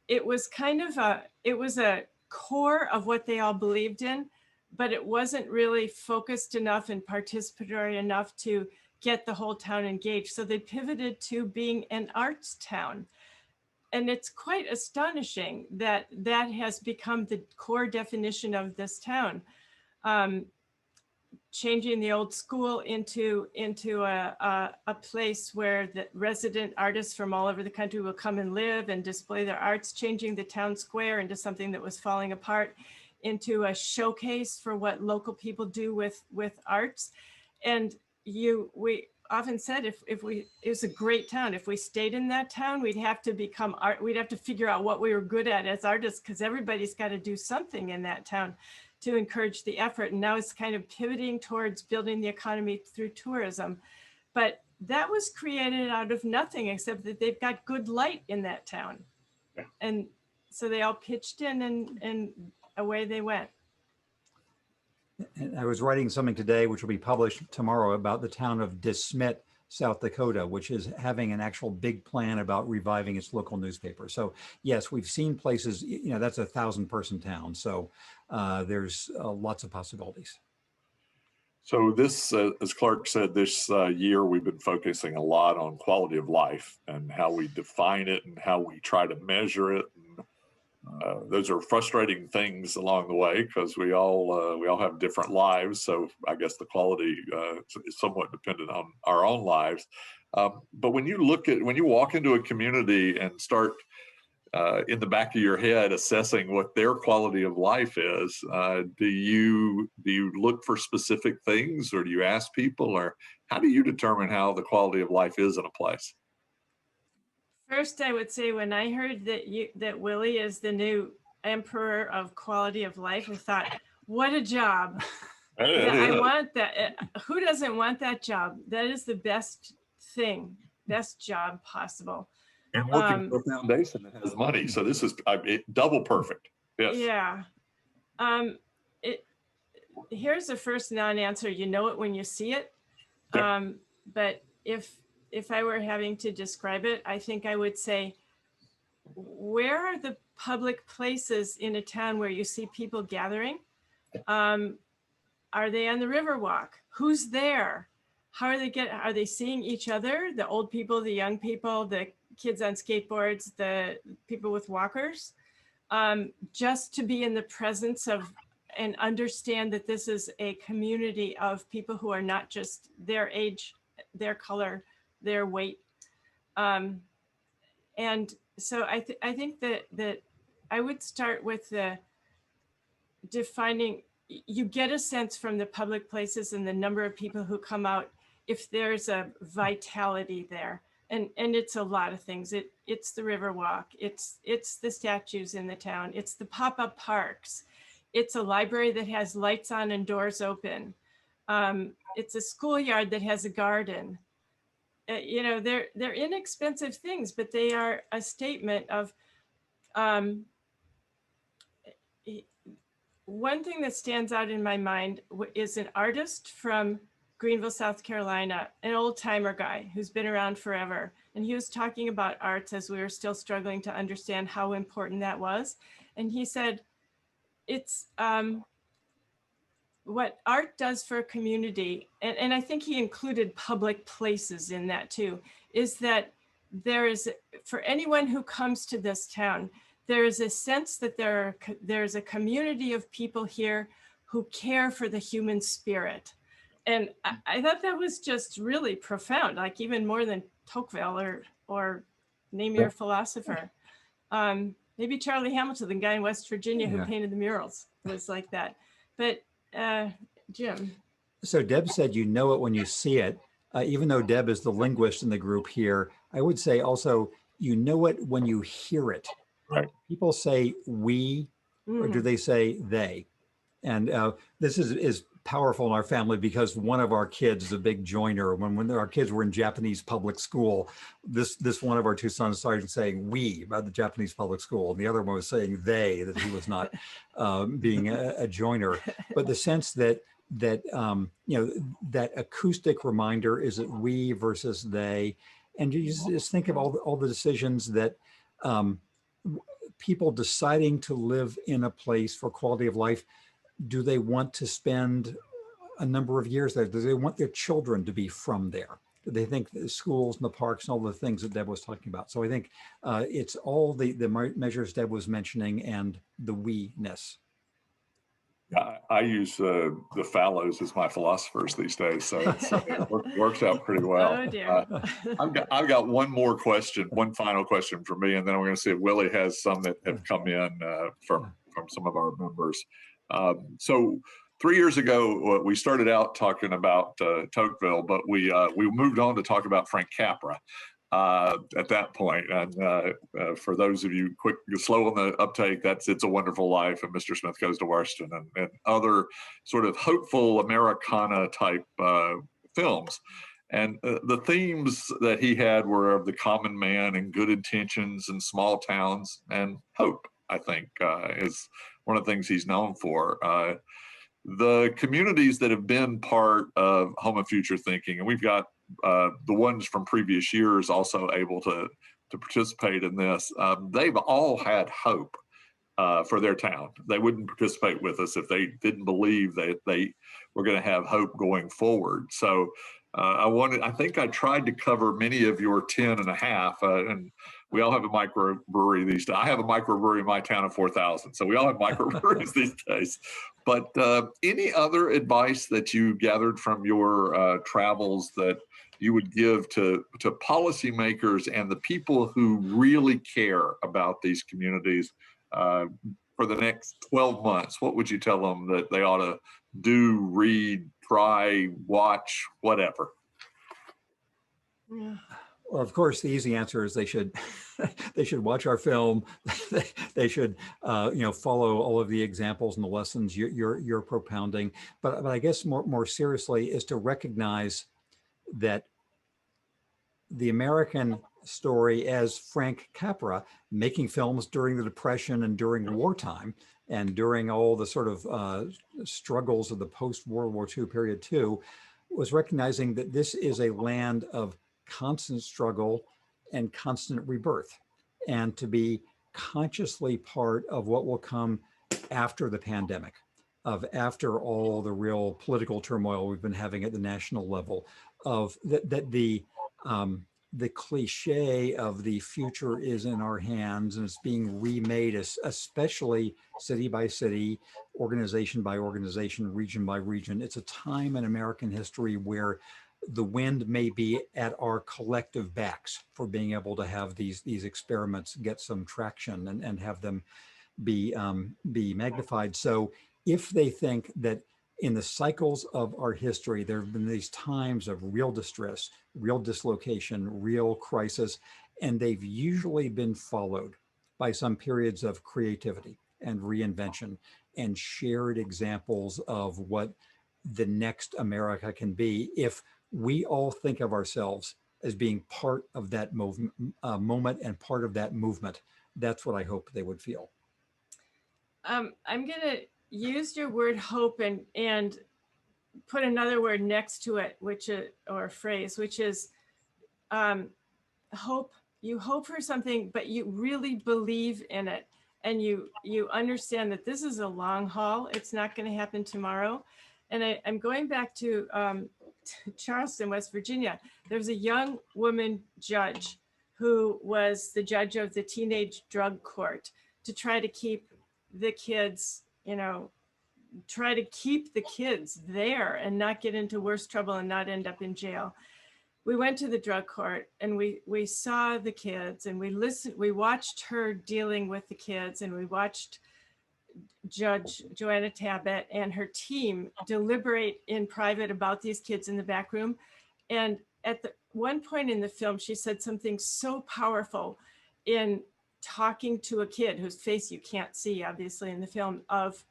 [SPEAKER 4] it was kind of a core of what they all believed in, but it wasn't really focused enough and participatory enough to get the whole town engaged. So they pivoted to being an arts town. And it's quite astonishing that that has become the core definition of this town. Changing the old school into a place where the resident artists from all over the country will come and live and display their arts, changing the town square into something that was falling apart, into a showcase for what local people do with arts. And we often said, it was a great town. If we stayed in that town, we'd have to become art. We'd have to figure out what we were good at as artists, because everybody's got to do something in that town to encourage the effort. And now it's kind of pivoting towards building the economy through tourism. But that was created out of nothing, except that they've got good light in that town.
[SPEAKER 3] Yeah.
[SPEAKER 4] And so they all pitched in, and away they went.
[SPEAKER 2] And I was writing something today, which will be published tomorrow, about the town of DeSmet, South Dakota, which is having an actual big plan about reviving its local newspaper. So yes, we've seen places, that's a 1,000-person town. So there's lots of possibilities.
[SPEAKER 3] So this, as Clark said, this year we've been focusing a lot on quality of life and how we define it and how we try to measure it. And those are frustrating things along the way, because we all have different lives. So I guess the quality is somewhat dependent on our own lives. But when you walk into a community and start in the back of your head assessing what their quality of life is, do you look for specific things, or do you ask people, or how do you determine how the quality of life is in a place?
[SPEAKER 4] First, I would say when I heard that Willie is the new emperor of quality of life, I thought, what a job. I want that. Who doesn't want that job? That is the best thing, best job possible.
[SPEAKER 3] And working for a foundation that has money. So this is double perfect. Yes.
[SPEAKER 4] Yeah. Here's the first non-answer. You know it when you see it.
[SPEAKER 3] Yep.
[SPEAKER 4] But if I were having to describe it, I think I would say, where are the public places in a town where you see people gathering? Are they on the Riverwalk? Who's there? How are they seeing each other? The old people, the young people, the kids on skateboards, the people with walkers? Just to be in the presence of and understand that this is a community of people who are not just their age, their color, their weight. And so I think that I would start with the defining. You get a sense from the public places and the number of people who come out if there's a vitality there. And it's a lot of things. It's the Riverwalk. It's the statues in the town. It's the pop-up parks. It's a library that has lights on and doors open. It's a schoolyard that has a garden. They're inexpensive things, but they are a statement of. One thing that stands out in my mind is an artist from Greenville, South Carolina, an old timer guy who's been around forever. And he was talking about arts as we were still struggling to understand how important that was. And he said, it's what art does for a community, and I think he included public places in that too, is that there is, for anyone who comes to this town, there is a sense that there's a community of people here who care for the human spirit. And I thought that was just really profound, like even more than Tocqueville or name your philosopher. Maybe Charlie Hamilton, the guy in West Virginia who painted the murals, was like that. But Jim.
[SPEAKER 2] So Deb said, you know it when you see it. Even though Deb is the linguist in the group here, I would say also, you know it when you hear it.
[SPEAKER 3] Right.
[SPEAKER 2] People say we, or do they say they? And this is powerful in our family because one of our kids is a big joiner. When our kids were in Japanese public school, this one of our two sons started saying we about the Japanese public school, and the other one was saying they, that he was not being a joiner. But the sense that that acoustic reminder, is it we versus they, and you just think of all the decisions that people deciding to live in a place for quality of life. Do they want to spend a number of years there? Do they want their children to be from there? Do they think the schools and the parks and all the things that Deb was talking about? So I think it's all the measures Deb was mentioning and the we-ness.
[SPEAKER 3] I use the Fallows as my philosophers these days, so it works out pretty well.
[SPEAKER 4] Oh dear.
[SPEAKER 3] I've got one more question, one final question for me, and then I'm going to see if Willie has some that have come in from some of our members. So 3 years ago, we started out talking about Tocqueville, but we moved on to talk about Frank Capra at that point. And for those of you slow on the uptake, that's It's a Wonderful Life and Mr. Smith Goes to Washington and other sort of hopeful Americana type films. And the themes that he had were of the common man and good intentions and small towns and hope, I think, is one of the things he's known for. The communities that have been part of Home of Future Thinking, and we've got the ones from previous years also able to participate in this, they've all had hope for their town. They wouldn't participate with us if they didn't believe that they were going to have hope going forward. So I think I tried to cover many of your 10 and a half, and we all have a microbrewery these days. I have a microbrewery in my town of 4,000, so we all have microbreweries these days. But any other advice that you gathered from your travels that you would give to policymakers and the people who really care about these communities for the next 12 months? What would you tell them that they ought to do, read, try, watch, whatever?
[SPEAKER 4] Yeah.
[SPEAKER 2] Well, of course, the easy answer is they should they should watch our film. They should follow all of the examples and the lessons you're propounding. But I guess more seriously is to recognize that the American story, as Frank Capra, making films during the Depression and during wartime and during all the sort of struggles of the post-World War II period too, was recognizing that this is a land of constant struggle and constant rebirth, and to be consciously part of what will come after the pandemic, of after all the real political turmoil we've been having at the national level, of that the cliche of the future is in our hands and it's being remade, especially city by city, organization by organization, region by region. It's a time in American history where the wind may be at our collective backs for being able to have these experiments get some traction and have them be magnified. So if they think that in the cycles of our history, there have been these times of real distress, real dislocation, real crisis, and they've usually been followed by some periods of creativity and reinvention and shared examples of what the next America can be. If we all think of ourselves as being part of that moment and part of that movement, that's what I hope they would feel.
[SPEAKER 4] I'm going to use your word hope and put another word next to it, or a phrase, which is hope. You hope for something, but you really believe in it. And you understand that this is a long haul. It's not going to happen tomorrow. And I'm going back to Charleston, West Virginia. There's a young woman judge who was the judge of the teenage drug court to try to keep the kids, try to keep the kids there and not get into worse trouble and not end up in jail. We went to the drug court and we saw the kids and we watched her dealing with the kids, and we watched Judge Joanna Tabbitt and her team deliberate in private about these kids in the back room. And at one point in the film, she said something so powerful in talking to a kid whose face you can't see, obviously, in the film, of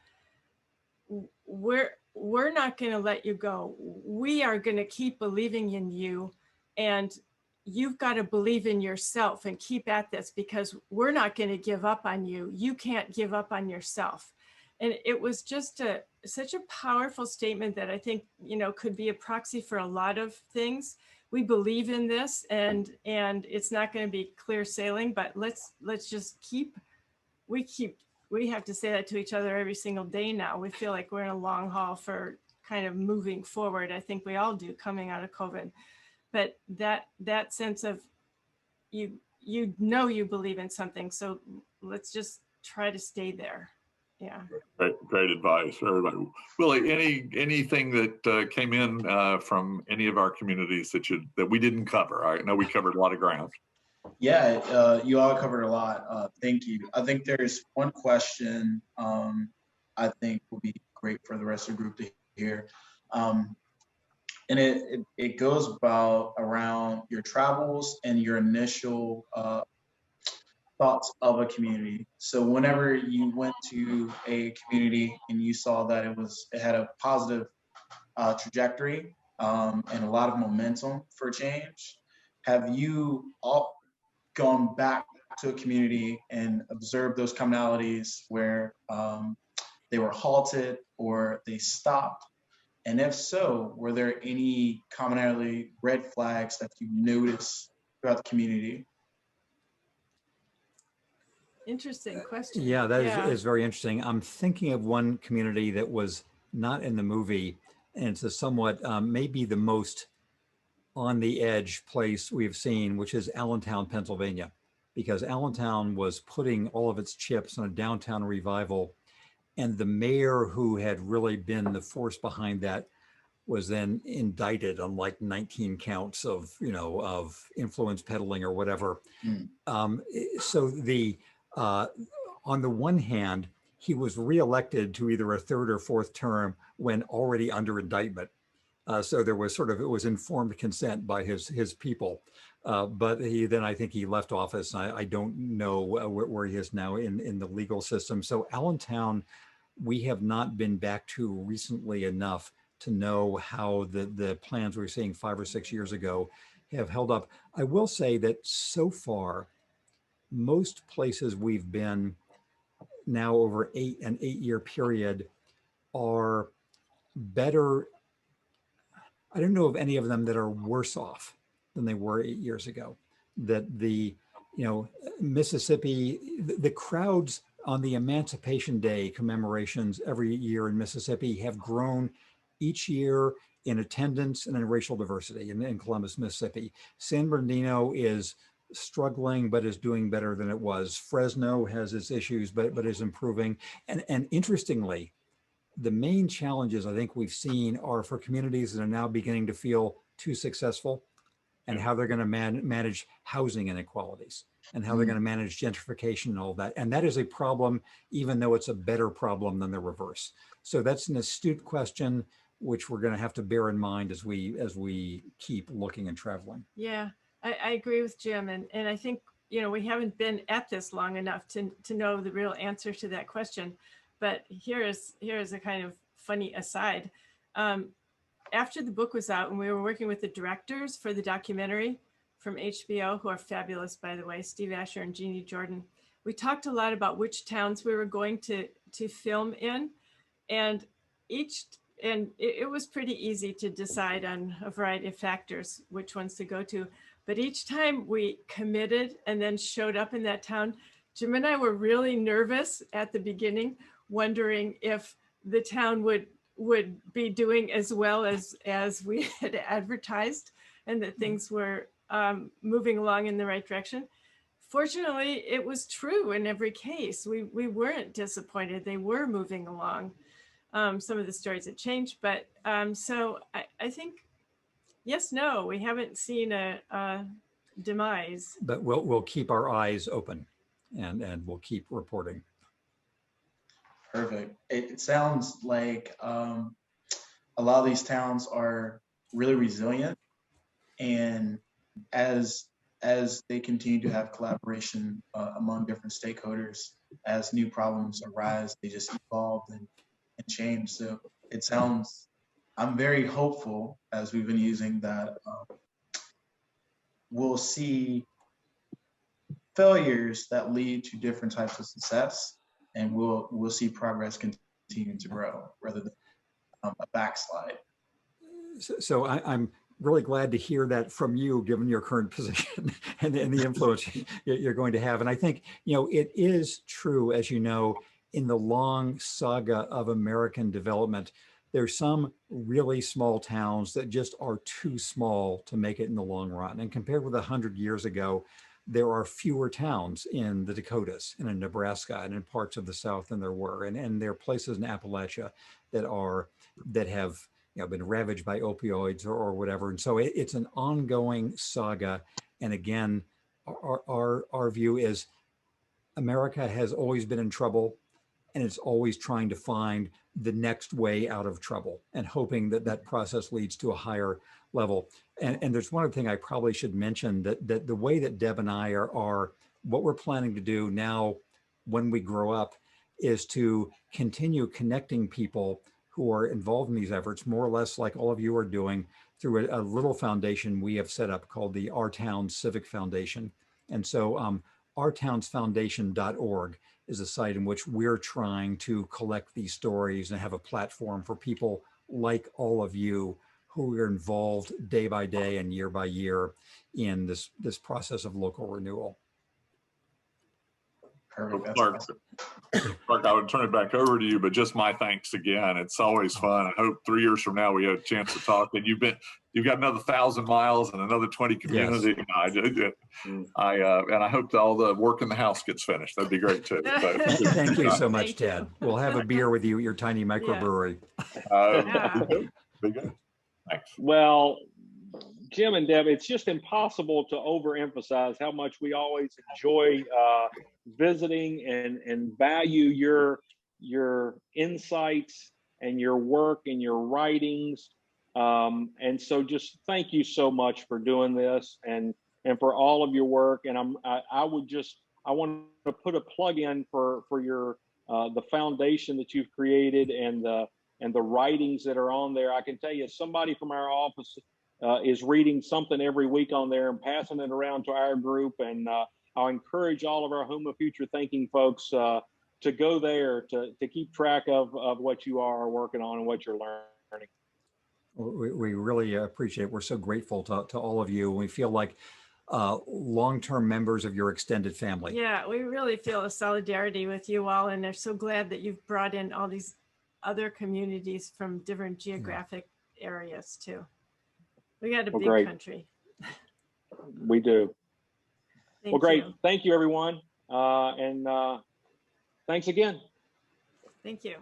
[SPEAKER 4] we're not going to let you go. We are going to keep believing in you, and you've got to believe in yourself and keep at this, because we're not going to give up on you. You can't give up on yourself. And it was just such a powerful statement that I think, could be a proxy for a lot of things. We believe in this, and it's not going to be clear sailing, but let's just we have to say that to each other every single day now. We feel like we're in a long haul for kind of moving forward. I think we all do, coming out of COVID. But that sense of you believe in something, so let's just try to stay there. Yeah.
[SPEAKER 3] Great advice, everybody. Willie, anything that came in from any of our communities that we didn't cover? I know we covered a lot of ground.
[SPEAKER 5] Yeah, you all covered a lot. Thank you. I think there's one question I think will be great for the rest of the group to hear. And it goes around your travels and your initial thoughts of a community. So whenever you went to a community and you saw that it had a positive trajectory and a lot of momentum for change, have you all gone back to a community and observed those commonalities where they were halted or they stopped? And if so, were there any commonality red flags that you noticed throughout the community?
[SPEAKER 4] Interesting question.
[SPEAKER 2] Yeah, that is very interesting. I'm thinking of one community that was not in the movie, and it's a somewhat maybe the most on the edge place we've seen, which is Allentown, Pennsylvania, because Allentown was putting all of its chips on a downtown revival. And the mayor, who had really been the force behind that, was then indicted on like 19 counts of influence peddling or whatever. So on the one hand, he was reelected to either a third or fourth term when already under indictment. So there was it was informed consent by his people. But I think he left office. I don't know where he is now in the legal system. So Allentown, we have not been back to recently enough to know how the plans we were seeing 5 or 6 years ago have held up. I will say that so far, most places we've been now over an 8-year period are better. I don't know of any of them that are worse off than they were 8 years ago. That Mississippi, the crowds on the Emancipation Day commemorations every year in Mississippi have grown each year in attendance and in racial diversity in Columbus, Mississippi. San Bernardino is struggling, but is doing better than it was. Fresno has its issues, but is improving. And interestingly, the main challenges I think we've seen are for communities that are now beginning to feel too successful, and how they're going to manage housing inequalities, and how they're going to manage gentrification and all that. And that is a problem, even though it's a better problem than the reverse. So that's an astute question, which we're going to have to bear in mind as we keep looking and traveling.
[SPEAKER 4] Yeah, I agree with Jim. And I think, we haven't been at this long enough to know the real answer to that question. But here is a kind of funny aside. After the book was out and we were working with the directors for the documentary from HBO, who are fabulous, by the way, Steve Asher and Jeannie Jordan, we talked a lot about which towns we were going to film in. And it was pretty easy to decide on a variety of factors, which ones to go to. But each time we committed and then showed up in that town, Jim and I were really nervous at the beginning, wondering if the town would be doing as well as we had advertised, and that things were moving along in the right direction. Fortunately, it was true in every case. We weren't disappointed. They were moving along. Some of the stories had changed, but so I think, yes, no, we haven't seen a demise.
[SPEAKER 2] But we'll keep our eyes open, and we'll keep reporting.
[SPEAKER 5] Perfect. It sounds like a lot of these towns are really resilient, and as they continue to have collaboration among different stakeholders, as new problems arise, they just evolve and change. So it sounds, I'm very hopeful, as we've been using that, we'll see failures that lead to different types of success, and we'll see progress continue to grow rather than a backslide.
[SPEAKER 2] So I'm really glad to hear that from you, given your current position and the influence you're going to have. And I think, it is true, as you know, in the long saga of American development, there's some really small towns that just are too small to make it in the long run. And compared with 100 years ago, there are fewer towns in the Dakotas and in Nebraska and in parts of the South than there were. And there are places in Appalachia that have been ravaged by opioids or whatever. And so it's an ongoing saga. And again, our view is America has always been in trouble, and it's always trying to find the next way out of trouble and hoping that process leads to a higher level. And there's one other thing I probably should mention, that the way that Deb and I are what we're planning to do now when we grow up is to continue connecting people who are involved in these efforts, more or less like all of you are doing, through a little foundation we have set up called the Our Towns Civic Foundation. And so ourtownsfoundation.org is a site in which we're trying to collect these stories and have a platform for people like all of you who are involved day by day and year by year in this process of local renewal.
[SPEAKER 5] Perfect.
[SPEAKER 3] Clark, I would turn it back over to you, but just my thanks again. It's always fun. I hope 3 years from now we have a chance to talk. And you've got another 1,000 miles and another 20 community. Yes. And I hope that all the work in the house gets finished. That'd be great too.
[SPEAKER 2] Thank you so much, Ted. We'll have a beer with you at your tiny microbrewery.
[SPEAKER 3] Be good. Thanks.
[SPEAKER 1] Well, Jim and Deb, it's just impossible to overemphasize how much we always enjoy visiting and value your insights and your work and your writings. And so just thank you so much for doing this and for all of your work. And I want to put a plug in for your the foundation that you've created and the writings that are on there. I can tell you, somebody from our office is reading something every week on there and passing it around to our group. And I'll encourage all of our Home of Future Thinking folks to go there to keep track of what you are working on and what you're learning.
[SPEAKER 2] We really appreciate it. We're so grateful to all of you. We feel like long-term members of your extended family.
[SPEAKER 4] Yeah, we really feel a solidarity with you all, and are so glad that you've brought in all these other communities from different geographic areas too. We got a big country.
[SPEAKER 1] We do.
[SPEAKER 4] Thank
[SPEAKER 1] well, great.
[SPEAKER 4] you.
[SPEAKER 1] Thank you, everyone. And thanks again.
[SPEAKER 4] Thank you.